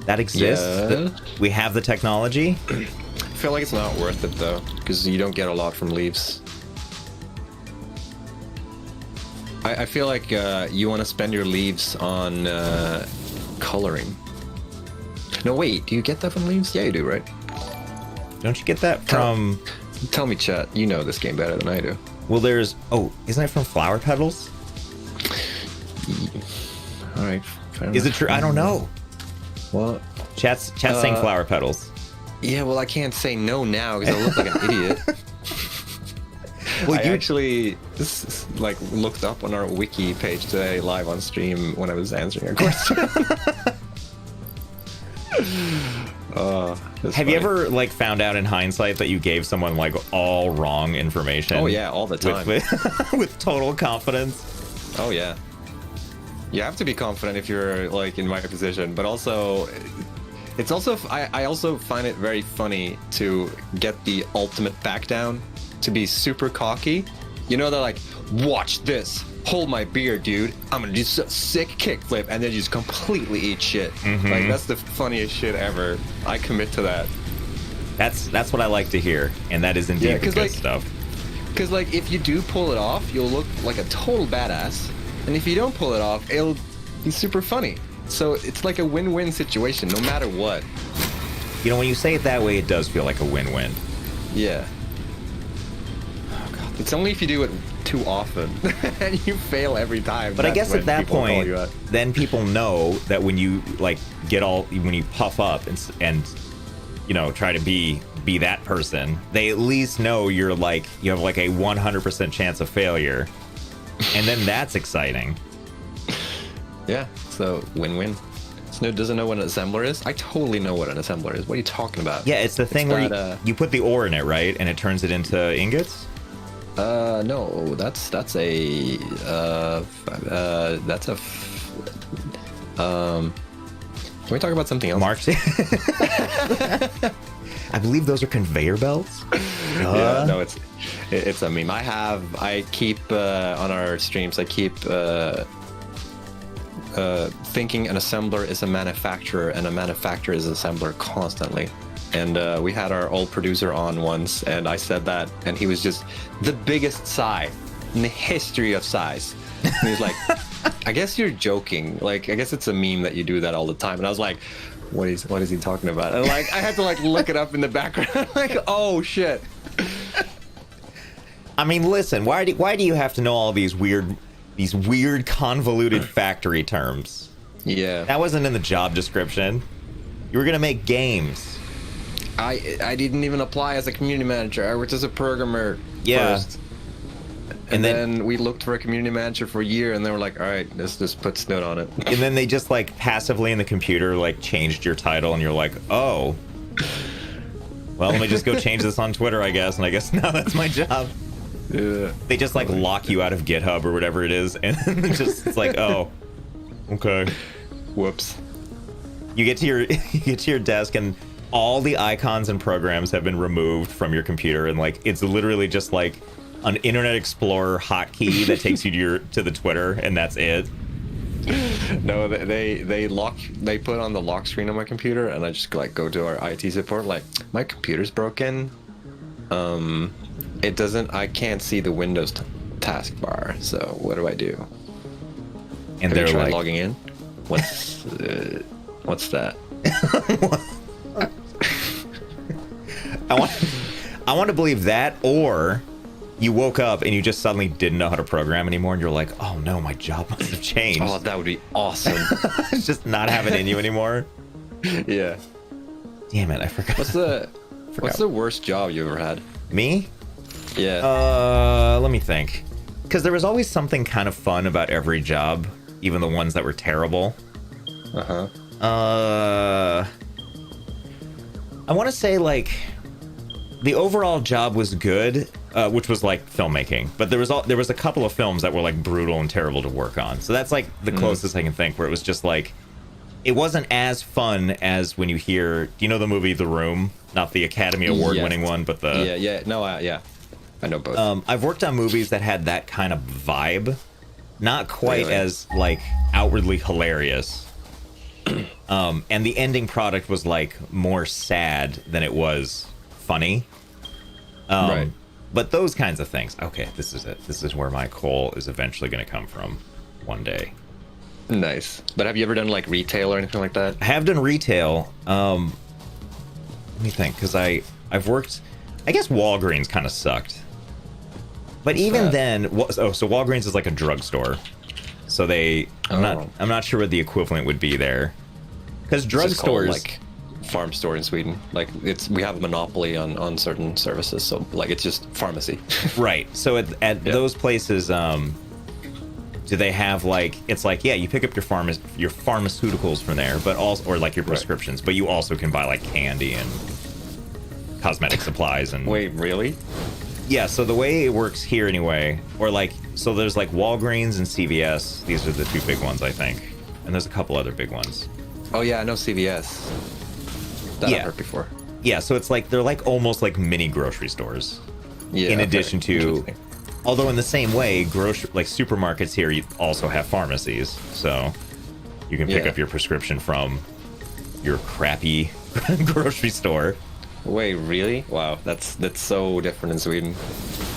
That exists? Yeah. We have the technology? I feel like it's not worth it, though, because you don't get a lot from leaves. I feel like you want to spend your leaves on coloring. No, wait, do you get that from leaves? Yeah, you do, right? Don't you get that from... Tell me, chat. You know this game better than I do. Well, there's... Oh, isn't it from flower petals? All right. Is it true? I don't know. Well... Chat's saying flower petals. Yeah, well, I can't say no now because I look like an idiot. Well, I actually looked up on our wiki page today live on stream when I was answering a question. Have you ever found out in hindsight that you gave someone all wrong information? Oh yeah, all the time. With total confidence. Oh yeah. You have to be confident if you're in my position, but also it's also I also find it very funny to get the ultimate back down, to be super cocky. You know, they're like, watch this. Hold my beer, dude. I'm gonna do a sick kickflip, and then just completely eat shit. Mm-hmm. That's the funniest shit ever. I commit to that. That's what I like to hear, and that is indeed the good stuff. Because if you do pull it off, you'll look like a total badass, and if you don't pull it off, it'll be super funny. So it's like a win-win situation, no matter what. You know, when you say it that way, it does feel like a win-win. Yeah. Oh god. It's only if you do it too often and you fail every time. But I guess at that point, then people know that when you when you puff up and try to be that person, they at least know you have a 100% chance of failure, and then that's exciting. Yeah, so win-win. Snood doesn't know what an assembler is. I totally know what an assembler is. What are you talking about? Yeah, it's the thing where you put the ore in it, right, and it turns it into ingots. No, that's a can we talk about something else? Mark, I believe those are conveyor belts. Yeah, no, it's a meme. I keep on our streams. I keep thinking an assembler is a manufacturer and a manufacturer is an assembler constantly. And we had our old producer on once, and I said that, and he was just the biggest sigh in the history of sighs. And he's like, I guess you're joking. Like, I guess it's a meme that you do that all the time. And I was like, what is he talking about? And like, I had to like look it up in the background. Like, oh shit. I mean, listen, why do you have to know all these weird convoluted factory terms? Yeah. That wasn't in the job description. You were gonna make games. I didn't even apply as a community manager. I worked as a programmer first. And then we looked for a community manager for a year, and they were like, all right, let's just put Snoot on it. And then they just like passively in the computer like changed your title, and you're like, oh, well, let me just go change this on Twitter, I guess. And I guess now that's my job. Yeah. They just like lock you out of GitHub or whatever it is, and just it's like, oh, okay. Whoops. You get to your desk, and all the icons and programs have been removed from your computer, and like it's literally just like an Internet Explorer hotkey that takes you to the Twitter, and that's it. No, they put on the lock screen on my computer, and I just like go to our IT support, like, my computer's broken. I can't see the Windows taskbar, so what do I do? And Have they're you tried like, logging in? What's that? I want to believe that, or you woke up and you just suddenly didn't know how to program anymore, and you're like, oh no, my job must have changed. Oh, that would be awesome. Just not have it in you anymore. Yeah. Damn it, I forgot. What's the worst job you ever had? Me? Yeah. Let me think. Because there was always something kind of fun about every job, even the ones that were terrible. I want to say, like, the overall job was good, which was like filmmaking, but there was a couple of films that were like brutal and terrible to work on. So that's like the closest I can think, where it was just like, it wasn't as fun as when you hear, do you know the movie The Room? Not the Academy Award winning one, but the... Yeah. No, yeah. I know both. I've worked on movies that had that kind of vibe. Not quite as like outwardly hilarious. And the ending product was like more sad than it was funny. Right. But those kinds of things. Okay, this is it. This is where my coal is eventually going to come from one day. Nice. But have you ever done like retail or anything like that? I have done retail. Let me think, because I've worked. I guess Walgreens kind of sucked. But even then, so Walgreens is like a drugstore. So I'm not sure what the equivalent would be there. Because drugstores, like farm store in Sweden, like we have a monopoly on certain services, so like it's just pharmacy. Right. So at those places, do they have like, it's like, yeah, you pick up your pharmaceuticals from there, but also, or like your prescriptions, but you also can buy like candy and cosmetic supplies and... Wait, really? Yeah, so the way it works here anyway, or like, so there's like Walgreens and CVS. These are the two big ones, I think. And there's a couple other big ones. Oh yeah, I know CVS. That I've heard before. Yeah, so it's like, they're like almost like mini grocery stores. Yeah. In addition to, although in the same way, like supermarkets here also have pharmacies. So you can pick up your prescription from your crappy grocery store. Wait, really? Wow, that's so different in Sweden.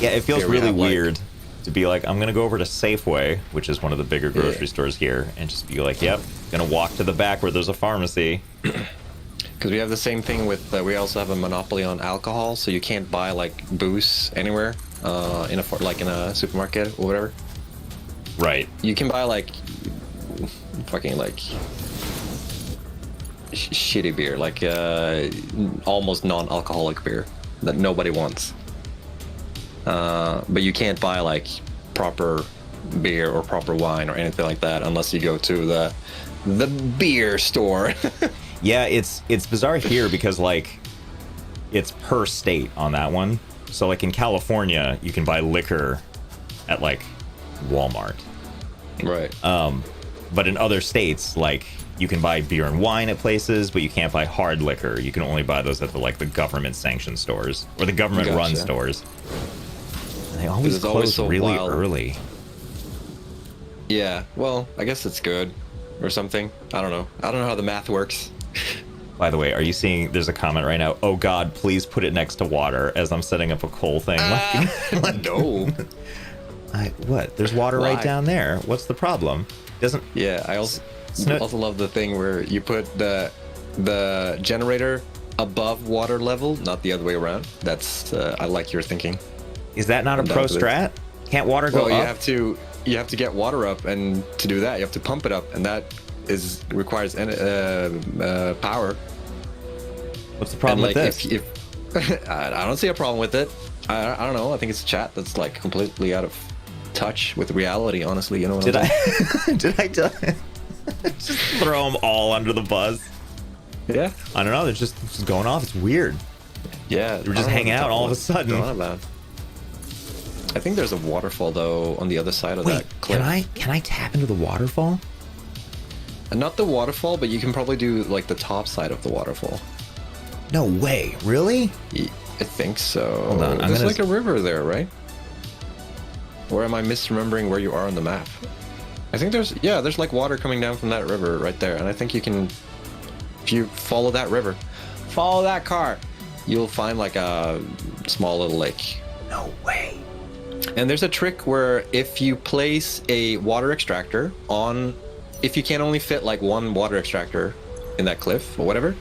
Yeah, it feels really weird to be like, I'm gonna go over to Safeway, which is one of the bigger grocery stores here, and just be like, yep, gonna walk to the back where there's a pharmacy. Because we have the same thing with, we also have a monopoly on alcohol, so you can't buy like booze anywhere in a supermarket or whatever. Right. You can buy like fucking like shitty beer, like almost non-alcoholic beer that nobody wants. But you can't buy like proper beer or proper wine or anything like that unless you go to the beer store. Yeah, it's bizarre here because like it's per state on that one. So like in California, you can buy liquor at like Walmart. Right. But in other states, like you can buy beer and wine at places, but you can't buy hard liquor. You can only buy those at the government sanctioned stores or the government run stores. And they always close really early. Yeah, well, I guess it's good. or something. I don't know. I don't know how the math works. By the way, are you seeing? There's a comment right now. Oh God, please put it next to water as I'm setting up a coal thing. No. What? There's water Why? right down there. What's the problem? Doesn't? Yeah, I also Sno- also love the thing where you put the generator above water level, not the other way around. That's I like your thinking. Is that not a I'm pro down for this. strat? Can't water go Well, up? you have to get water up, and to do that, you have to pump it up, and that requires power. What's the problem And, with like, this? if I don't see a problem with it. I don't know. I think it's a chat that's like completely out of touch with reality. Honestly, you know what Did I'm I? saying? Did I just throw them all under the bus? Yeah. I don't know. They're just going off. It's weird. Yeah. We're just hanging out all of a sudden. I think there's a waterfall though on the other side of Wait, that cliff. can I tap into the waterfall? Not the waterfall, but you can probably do like the top side of the waterfall. No way. Really? I think so. Hold on, I'm There's gonna- like a river there, right? Or am I misremembering where you are on the map? I think there's like water coming down from that river right there, and I think you can, if you follow that river, follow that car, you'll find like a small little lake. No way. And there's a trick where if you place a water extractor on, if you can only fit like one water extractor in that cliff or whatever.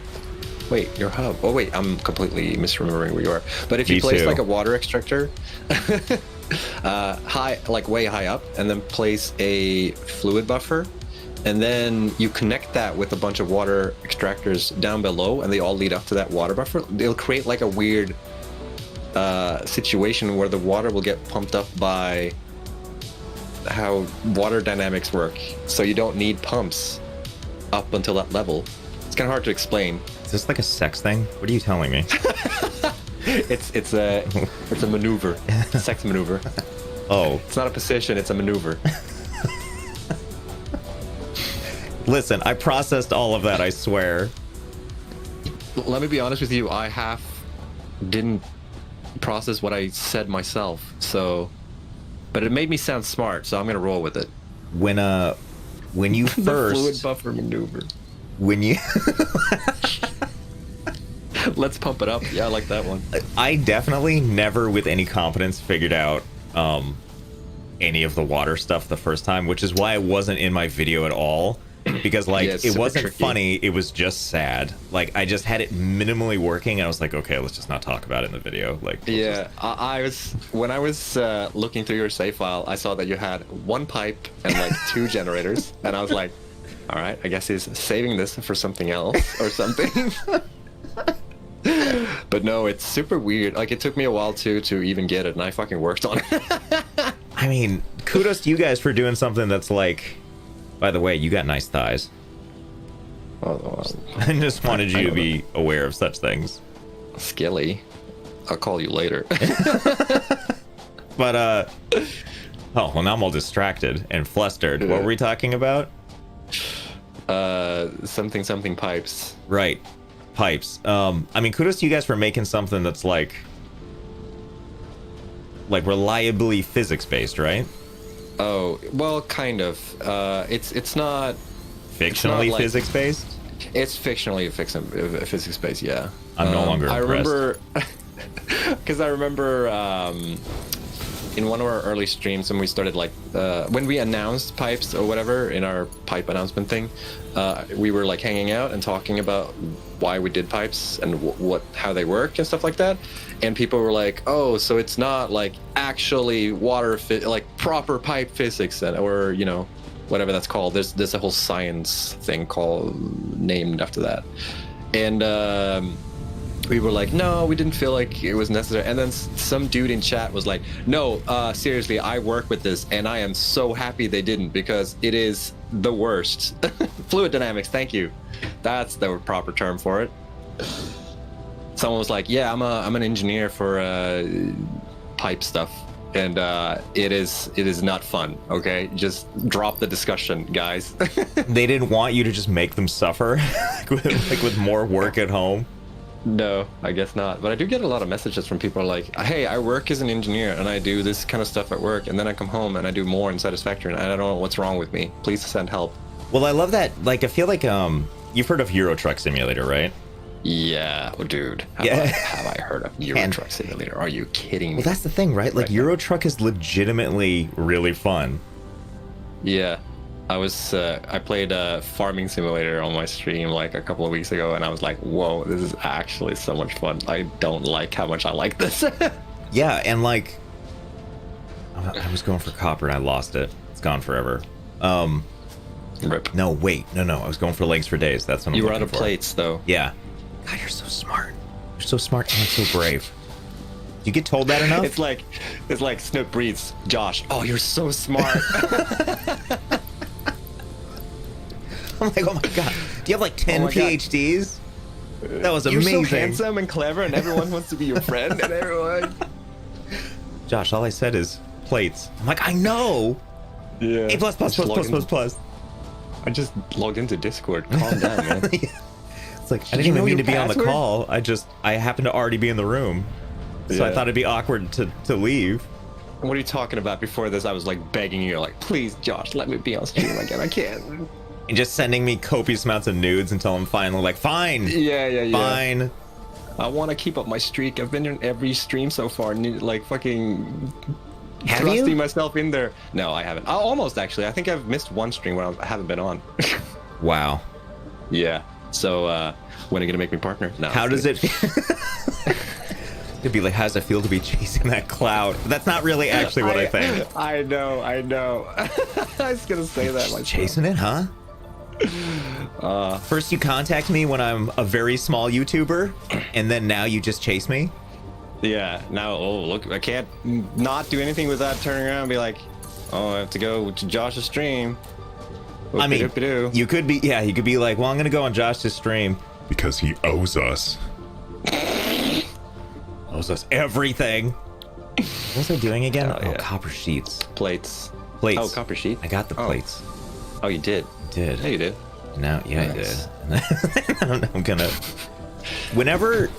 Wait, your hub. Oh wait, I'm completely misremembering where you are. But if you Me place too. like a water extractor high, like way high up, and then place a fluid buffer, and then you connect that with a bunch of water extractors down below, and they all lead up to that water buffer, it'll create like a weird situation where the water will get pumped up by how water dynamics work. So you don't need pumps up until that level. It's kind of hard to explain. Is this like a sex thing? What are you telling me? It's a maneuver, sex maneuver. Oh, It's not a position, it's a maneuver. listen, I processed all of that, I swear. Let me be honest with you, I didn't process what I said myself, but it made me sound smart, so I'm gonna roll with it. When you The fluid first buffer maneuver. when you Let's pump it up. Yeah, I like that one. I definitely never with any confidence figured out any of the water stuff the first time, which is why it wasn't in my video at all, because like Yeah, it's it super wasn't tricky. funny, it was just sad. Like I just had it minimally working and I was like, okay, let's just not talk about it in the video. Like Yeah, I was when I was looking through your save file, I saw that you had one pipe and like two generators, and I was like, all right, I guess he's saving this for something else or something. But no, it's super weird. Like it took me a while to even get it, and I fucking worked on it. I mean, kudos to you guys for doing something that's like, by the way, you got nice thighs. Oh, I just wanted I you to don't be aware of such things. Skilly. I'll call you later. But oh, well, now I'm all distracted and flustered. What were we talking about? Something pipes. Right, pipes. I mean, kudos to you guys for making something that's like reliably physics based, right? Oh, well, kind of. It's not Fictionally like- physics based. It's fictionally physics based, yeah. I'm no longer I impressed. remember, because I remember in one of our early streams when we started, like, when we announced pipes or whatever in our pipe announcement thing, we were like hanging out and talking about why we did pipes and how they work and stuff like that. And people were like, "Oh, so it's not like actually like proper pipe physics, or you know." Whatever that's called. There's a whole science thing named after that, and we were like, no, we didn't feel like it was necessary. And then some dude in chat was like, no, seriously, I work with this, and I am so happy they didn't, because it is the worst. Fluid dynamics, thank you. That's the proper term for it. Someone was like, yeah, I'm an engineer for pipe stuff. And it is not fun. Okay, just drop the discussion, guys. They didn't want you to just make them suffer, like with more work at home. No, I guess not. But I do get a lot of messages from people like, hey, I work as an engineer and I do this kind of stuff at work, and then I come home and I do more in Satisfactory, and I don't know what's wrong with me. Please send help. Well, I love that. Like, I feel like you've heard of Euro Truck Simulator, right? Yeah, well, dude. Have I heard of Euro Truck Simulator? Are you kidding me? Well, that's the thing, right? Like, Euro Truck is legitimately really fun. Yeah. I played Farming Simulator on my stream like a couple of weeks ago, and I was like, whoa, this is actually so much fun. I don't like how much I like this. Yeah, and like, I was going for copper and I lost it. It's gone forever. Rip. No, wait. No. I was going for legs for days. That's what I'm You were looking out of for. plates, though. Yeah. God, you're so smart. You're so smart and so brave. Do you get told that enough? It's like Snoop breathes. Josh, oh, you're so smart. I'm like, oh my god. Do you have like 10 PhDs? That was amazing. You're so handsome and clever, and everyone wants to be your friend, and everyone. Josh, all I said is plates. I'm like, I know. Yeah. A plus. I just logged into Discord. Calm down, man. It's like, I didn't even mean to be on the call. I happened to already be in the room. So I thought it'd be awkward to leave. What are you talking about? Before this, I was like begging you, like, please, Josh, let me be on stream again. I can't. And just sending me copious amounts of nudes until I'm finally like, fine. Yeah. Fine. I want to keep up my streak. I've been in every stream so far, like fucking Have thrusting you? myself in there. No, I haven't. Almost, actually. I think I've missed one stream where I haven't been on. Wow. Yeah. So, when are you going to make me partner? No. How does it feel? It'd be like, how does it feel to be chasing that cloud? But that's not really actually what I think. I know. I was going to say that myself. Chasing it, huh? First you contact me when I'm a very small YouTuber, and then now you just chase me? Yeah, now, oh, look, I can't not do anything without turning around and be like, oh, I have to go to Josh's stream. I mean, you could be like, well, I'm going to go on Josh's stream. Because he owes us. Owes us everything. What was I doing again? Oh, yeah. Copper sheets. Plates. Plates. Oh, copper sheet? I got the plates. Oh, you did? Did. Yeah, you did. No, yeah, Nice. I did. I'm gonna. Whenever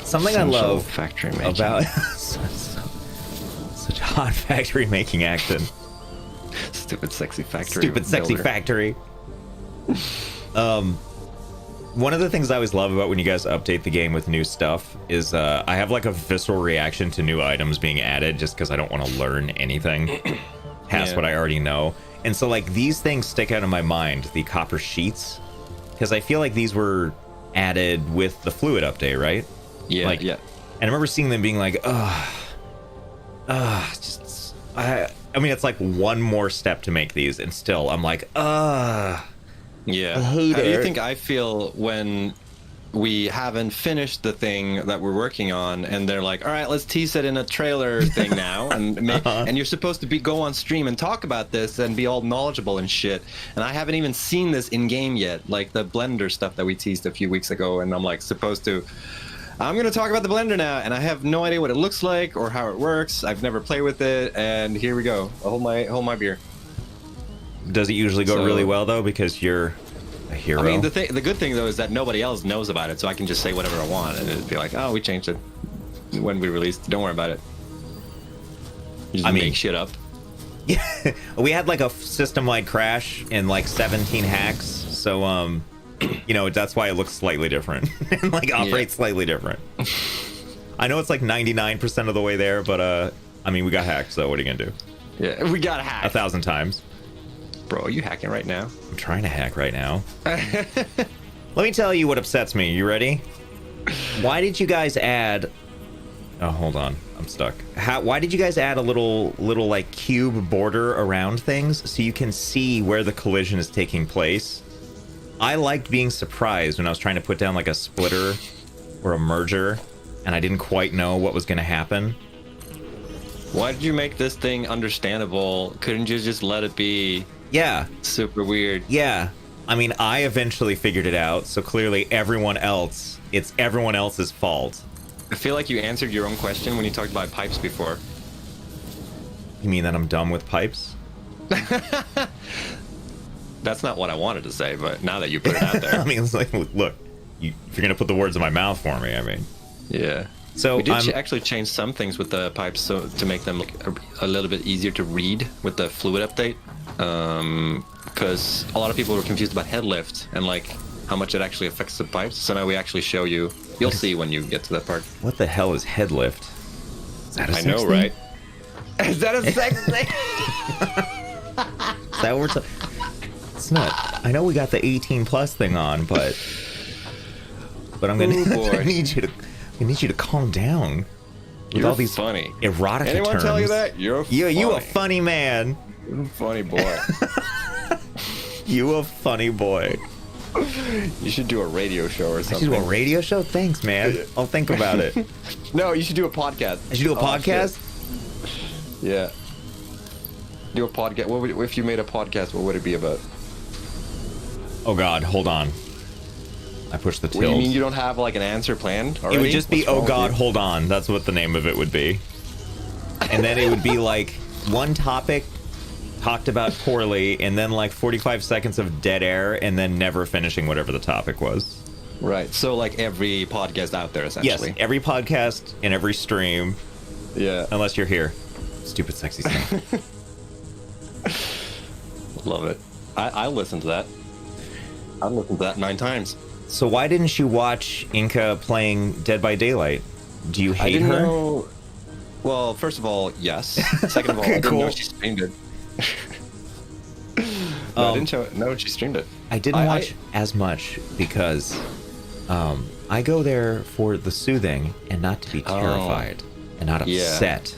something I love factory making. about such hot factory making action. Stupid sexy factory. Stupid sexy builder. factory. One of the things I always love about when you guys update the game with new stuff is I have like a visceral reaction to new items being added just because I don't want to learn anything past what I already know. And so like these things stick out in my mind, the copper sheets, because I feel like these were added with the fluid update, right? Yeah, like, yeah. And I remember seeing them being like, I mean, it's like one more step to make these, and still I'm like, Yeah. I hate How do you it. think I feel when we haven't finished the thing that we're working on, and they're like, all right, let's tease it in a trailer thing now, and and you're supposed to go on stream and talk about this and be all knowledgeable and shit, and I haven't even seen this in game yet, like the Blender stuff that we teased a few weeks ago, and I'm like I'm gonna talk about the Blender now, and I have no idea what it looks like or how it works. I've never played with it, and here we go. I'll hold my beer. does it usually go really well though because you're a hero? I mean, the good thing though is that nobody else knows about it, so I can just say whatever I want, and it'd be like, oh, we changed it when we released. Don't worry about it. You just make shit up. Yeah, we had like a system-wide crash and like 17 hacks, so you know, that's why it looks slightly different and like operates slightly different. I know it's like 99% of the way there, but I mean, we got hacked, so what are you gonna do? Yeah, we got hacked 1,000 times. Bro, are you hacking right now? I'm trying to hack right now. Let me tell you what upsets me. You ready? Why did you guys add... Oh, hold on. I'm stuck. Why did you guys add a little like cube border around things so you can see where the collision is taking place? I liked being surprised when I was trying to put down like a splitter or a merger and I didn't quite know what was going to happen. Why did you make this thing understandable? Couldn't you just let it be... Yeah. Super weird. Yeah. I mean, I eventually figured it out, so clearly it's everyone else's fault. I feel like you answered your own question when you talked about pipes before. You mean that I'm dumb with pipes? That's not what I wanted to say, but now that you put it out there. I mean, it's like, look, if you're going to put the words in my mouth for me, I mean. Yeah. So we did actually change some things with the pipes to make them a little bit easier to read with the fluid update. because a lot of people were confused about head lift and like how much it actually affects the pipes. So now we actually show you. You'll see when you get to that part. What the hell is head lift? Is that a I sex know, thing? right? Is that a sex thing? Is that what we're It's not. I know we got the 18 plus thing on, but I'm gonna Ooh, boy. I need you to calm down with You're all these funny. erotica Anyone terms. tell you that? You're funny. You a funny man. You're a funny boy. You a funny boy. You should do a radio show or I something. should do a radio show? Thanks, man. I'll think about it. No, you should do a podcast. I should do a podcast? Shit. Yeah. Do a podcast. What would, if you made a podcast, what would it be about? Oh God, hold on. I pushed the What do you tilt. mean you don't have like an answer planned already? It would just be, What's wrong oh with God, you? hold on. That's what the name of it would be. And then it would be like one topic talked about poorly, and then like 45 seconds of dead air, and then never finishing whatever the topic was. Right. So like every podcast out there, essentially. Yes, every podcast and every stream, Yeah. unless you're here. Stupid sexy stuff. Love it. I listened to that. I listened to that 9 times. So why didn't you watch Inca playing Dead by Daylight? Do you I hate didn't her? know. Well, first of all, yes. Second of all, Okay, I didn't cool. know she streamed it. No, I didn't know she streamed it. I didn't watch as much because I go there for the soothing and not to be terrified and not Yeah. upset.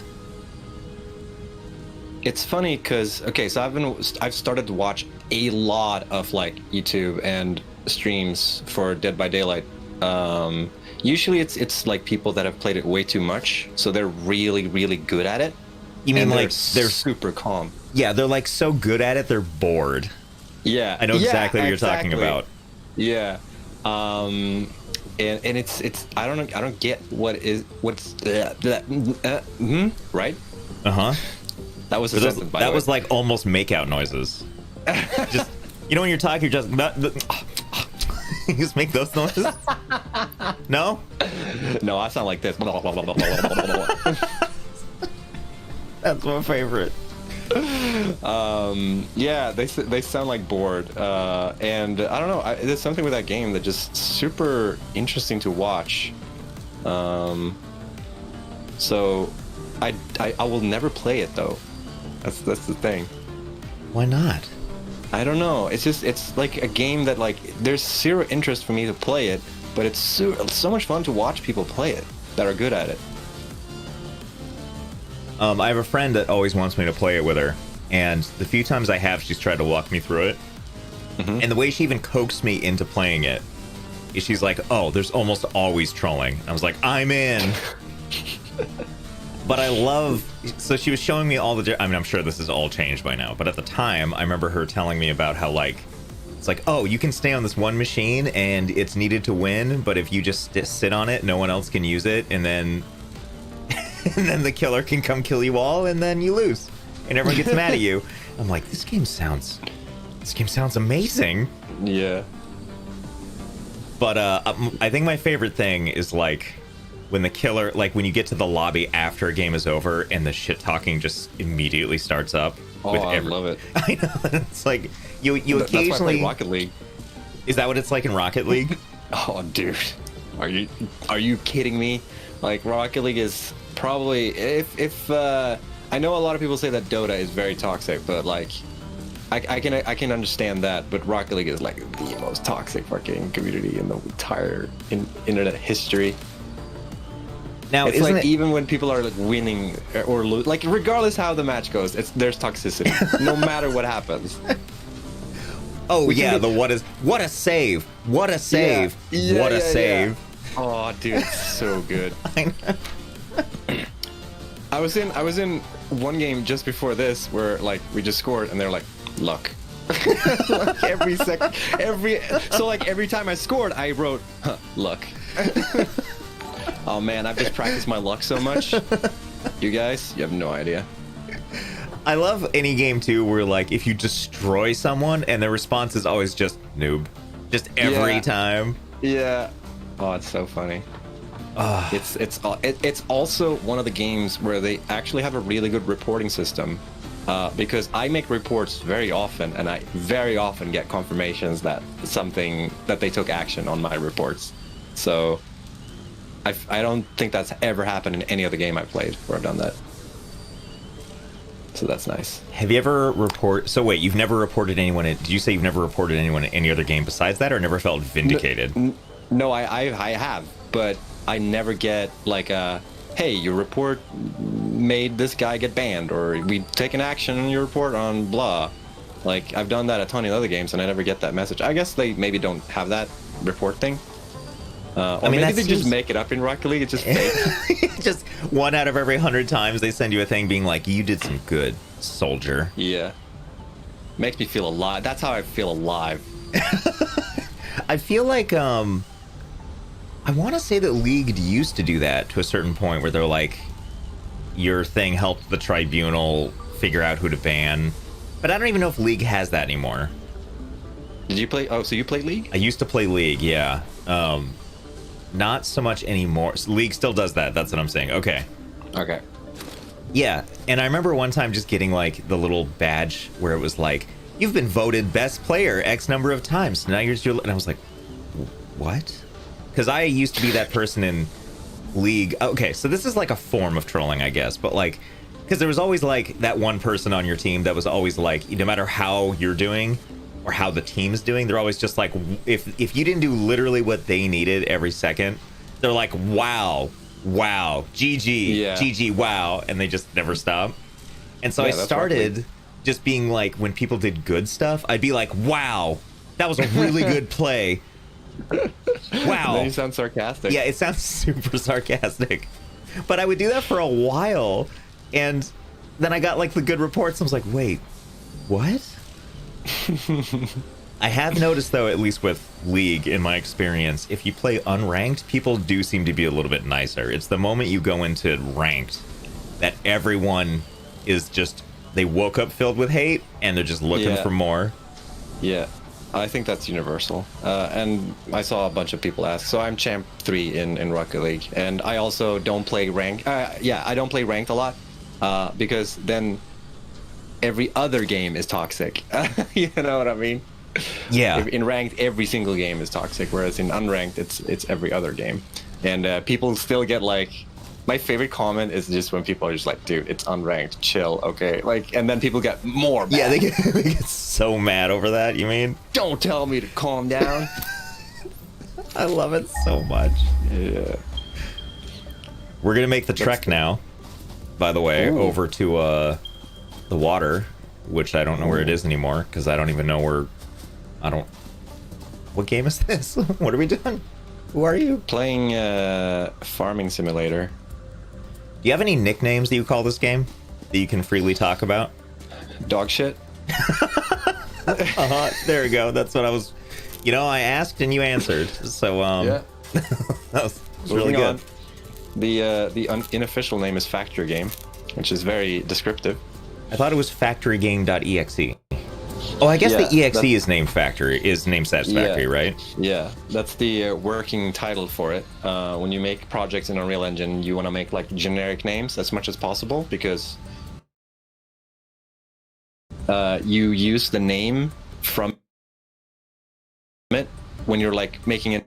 It's funny because so I've started to watch a lot of like YouTube and streams for Dead by Daylight. Usually it's like people that have played it way too much, so they're really really good at it. You mean and like they're super calm? Yeah, they're like so good at it, they're bored. Yeah, I know exactly what you're talking about. Yeah, and it's I don't get what's right? Uh-huh. That was a sentence, by the That way. was like almost makeout noises. Just when you're talking, you're just you just make those noises. No? No, I sound like this. That's my favorite. Yeah, they sound like bored, and I don't know. There's something with that game that just super interesting to watch. So I will never play it though. That's the thing. Why not? I don't know. It's like a game that like there's zero interest for me to play it, but it's so much fun to watch people play it that are good at it. I have a friend that always wants me to play it with her, and the few times I have, she's tried to walk me through it. Mm-hmm. And the way she even coaxed me into playing it is she's like, oh, there's almost always trolling. I was like, I'm in. But I love, so she was showing me all the, I mean, I'm sure this is all changed by now, but at the time, I remember her telling me about how, like, it's like, oh, you can stay on this one machine and it's needed to win, but if you just sit on it, no one else can use it, and then the killer can come kill you all, and then you lose, and everyone gets mad at you. I'm like, this game sounds amazing. Yeah. But I think my favorite thing is like when the killer, like when you get to the lobby after a game is over and the shit talking just immediately starts up. Oh, I love it. I know. It's like you That's why I occasionally. play Rocket League. Is that what it's like in Rocket League? Oh, dude, are you kidding me? Like Rocket League is probably if I know a lot of people say that Dota is very toxic, but like I can understand that, but Rocket League is like the most toxic fucking community in the entire internet history. Now, It's isn't like it, even when people are like winning or lose, like regardless how the match goes, there's toxicity no matter what happens. oh we yeah, can the what a save, what a save, Yeah, what a yeah, save. yeah. Oh, dude, it's so good. I know. I was in one game just before this where like we just scored and they're like luck. Like every second, every time I scored, I wrote luck. Oh man, I've just practiced my luck so much. You guys, you have no idea. I love any game too where like if you destroy someone and their response is always just noob, just every Yeah. time. Yeah. Oh, it's so funny. It's also one of the games where they actually have a really good reporting system. because I make reports very often, and I very often get confirmations that they took action on my reports. So I don't think that's ever happened in any other game I've played where I've done that. So that's nice. Have you ever so wait, you've never reported anyone did you say you've never reported anyone in any other game besides that, or never felt vindicated? No, I have, but I never get like a, hey, your report made this guy get banned, or we taken action on your report on blah. Like, I've done that a ton in other games, and I never get that message. I guess they maybe don't have that report thing. Or I mean, maybe they just make it up in Rocket League. It's just fake. Just 1 out of every 100 times they send you a thing being like, you did some good, soldier. Yeah. Makes me feel alive. That's how I feel alive. I feel like, I want to say that League used to do that to a certain point where they're like, your thing helped the tribunal figure out who to ban. But I don't even know if League has that anymore. Did you play? Oh, so you played League? I used to play League, yeah. Not so much anymore. League still does that. That's what I'm saying. Okay. Okay. Yeah, and I remember one time just getting like the little badge where it was like, you've been voted best player X number of times. Now you're still, and I was like, what? Because I used to be that person in League. Okay, so this is like a form of trolling, I guess, but like, because there was always like that one person on your team that was always like, no matter how you're doing or how the team's doing, they're always just like, if you didn't do literally what they needed every second, they're like, wow, GG, yeah. GG, wow, and they just never stop. And so Yeah, I that's started just being like, when people did good stuff, I'd be like, wow, that was a really good play. Wow. Then you sound sarcastic. Yeah, it sounds super sarcastic. But I would do that for a while, and then I got like the good reports. I was like, wait, what? I have noticed, though, at least with League, in my experience, if you play unranked, people do seem to be a little bit nicer. It's the moment you go into ranked that everyone is just, they woke up filled with hate, and they're just looking for more. Yeah, I think that's universal. And I saw a bunch of people ask. So I'm champ 3 in Rocket League, and I also don't play ranked. I don't play ranked a lot, because then every other game is toxic. You know what I mean? Yeah. In ranked, every single game is toxic, whereas in unranked, it's every other game. And people still get like, my favorite comment is just when people are just like, dude, it's unranked, chill, okay? Like, and then people get more mad. Yeah, they get so mad over that, you mean? Don't tell me to calm down. I love it so much. Yeah. We're gonna make the trek now, by the way, over to the water, which I don't know where it is anymore, because I don't even know where. What game is this? What are we doing? Who are you? Playing Farming Simulator. Do you have any nicknames that you call this game that you can freely talk about? Dog shit. There we go. That's what I was. You know, I asked and you answered. So Yeah. that was really good. On. The unofficial name is Factory Game, which is very descriptive. I thought it was factorygame.exe. Oh, I guess Yeah, the exe is named Satisfactory, right? Yeah, that's the working title for it. When you make projects in Unreal Engine, you want to make like generic names as much as possible, because you use the name from it when you're like making a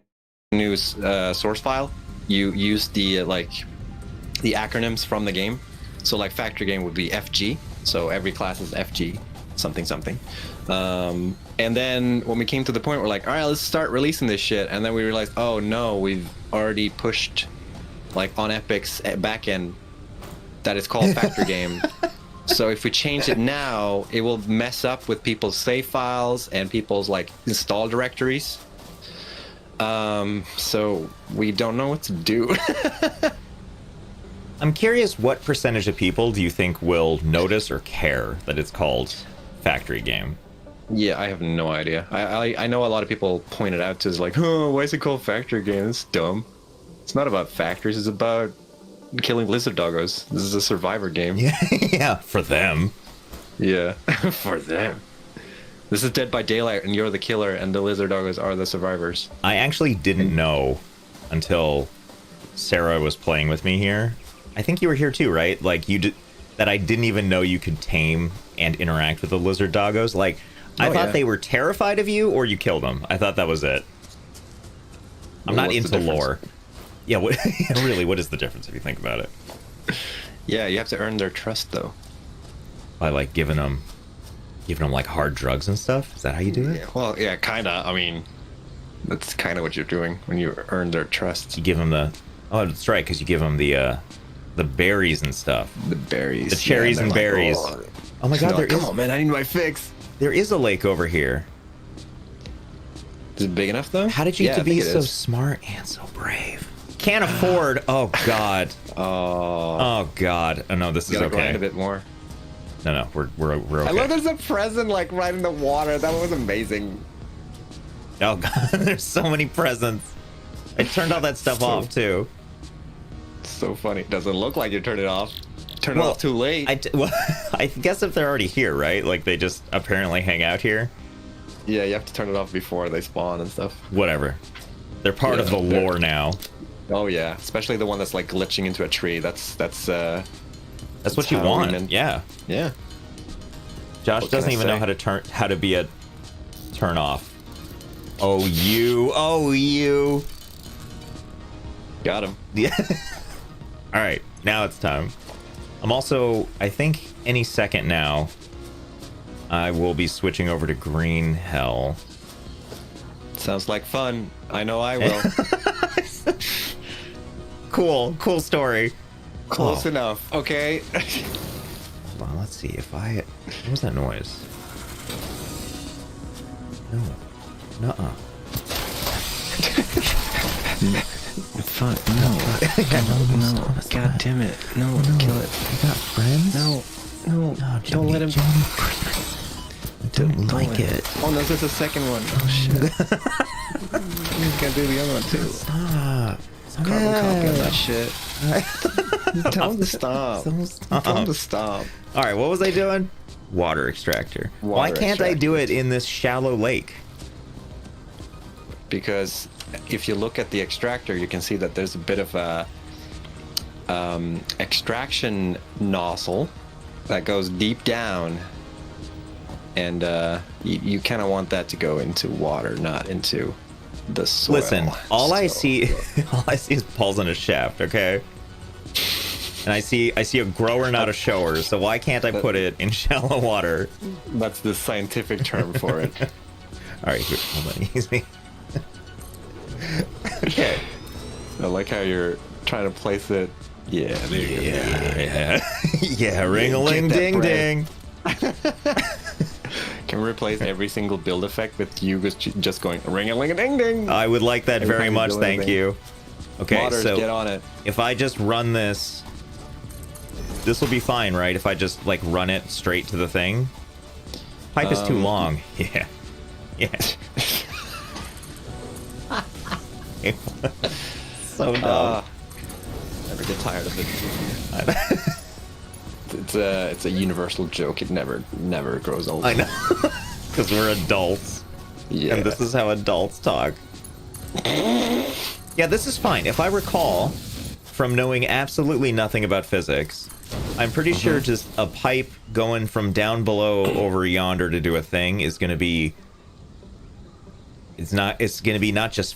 new source file. You use the the acronyms from the game. So like Factory Game would be FG. So every class is FG. Something. And then when we came to the point, we're like, all right, let's start releasing this shit. And then we realized, oh no, we've already pushed like on Epic's backend that it's called Factory Game. So if we change it now, it will mess up with people's save files and people's like install directories. So we don't know what to do. I'm curious, what percentage of people do you think will notice or care that it's called Factory Game? Yeah, I have no idea. I know a lot of people pointed out to us like, oh, why is it called Factory Game? It's dumb. It's not about factories. It's about killing lizard doggos. This is a survivor game. Yeah, for them. Yeah, for them. This is Dead by Daylight, and you're the killer, and the lizard doggos are the survivors. I actually didn't know until Sarah was playing with me here. I think you were here too, right? Like you did. that I didn't even know you could tame and interact with the lizard doggos. Like, I thought they were terrified of you or you killed them. I thought that was it. I'm not into lore. Yeah, what, really, what is the difference if you think about it? Yeah, you have to earn their trust, though. By, like, giving them like, hard drugs and stuff? Is that how you do it? Yeah, well, yeah, kind of. I mean, that's kind of what you're doing when you earn their trust. You give them the... Oh, that's right, because you give them the berries and stuff. The berries. The cherries and berries. Oh my god, there is... Come on, man, I need my fix. There is a lake over here. Is it big enough, though? How did you get to be so smart and so brave? Can't afford... Oh, God. Oh, God. Oh, no, this is okay. Grind a bit more. No, we're okay. I love there's a present, like, right in the water. That was amazing. Oh, God, there's so many presents. I turned all that stuff off, too. So funny. Doesn't look like you turned it off. Turn it off too late. Well, I guess if they're already here, right? Like, they just apparently hang out here. Yeah, you have to turn it off before they spawn and stuff. Whatever. They're part of the lore now. Oh, yeah. Especially the one that's, like, glitching into a tree. That's what you want. Yeah. Yeah. Josh doesn't even know how to be a turn off. Oh, you. Got him. Yeah. All right, now it's time. I'm also, I think any second now, I will be switching over to green hell. Sounds like fun. I know I will. Cool story. Close enough. Okay. Hold on, let's see if I... What was that noise? No. Nuh-uh. Fuck, no. No. God damn it. No, kill it. You got friends? No, don't let him... I don't like it. Oh, no, there's a second one. Oh, shit. He's gonna do the other one, too. Stop. Carbon copy on that shit. Tell him to stop. Tell him to stop. All right, what was I doing? Water extractor. Why can't I do it in this shallow lake? Because if you look at the extractor, you can see that there's a bit of a extraction nozzle that goes deep down, and you kind of want that to go into water, not into the soil. Listen, all I see is balls in a shaft, okay? And I see a grower, not a shower. So why can't I put it in shallow water? That's the scientific term for it. All right, here, hold on, easy. Okay. I like how you're trying to place it. Yeah, there you go. Yeah, ring-a-ling-ding-ding. Can we replace every single build effect with you just going ring-a-ling-a-ding-ding? I would like that very much, thank you. Okay, Waters, so get on it. If I just run this will be fine, right? If I just, like, run it straight to the thing? Pipe is too long. Yeah. So dumb. Never get tired of it. It's a universal joke. It never grows old. I know. Because we're adults. Yeah. And this is how adults talk. Yeah, this is fine. If I recall from knowing absolutely nothing about physics, I'm pretty sure just a pipe going from down below over yonder to do a thing is going to be... It's going to be not just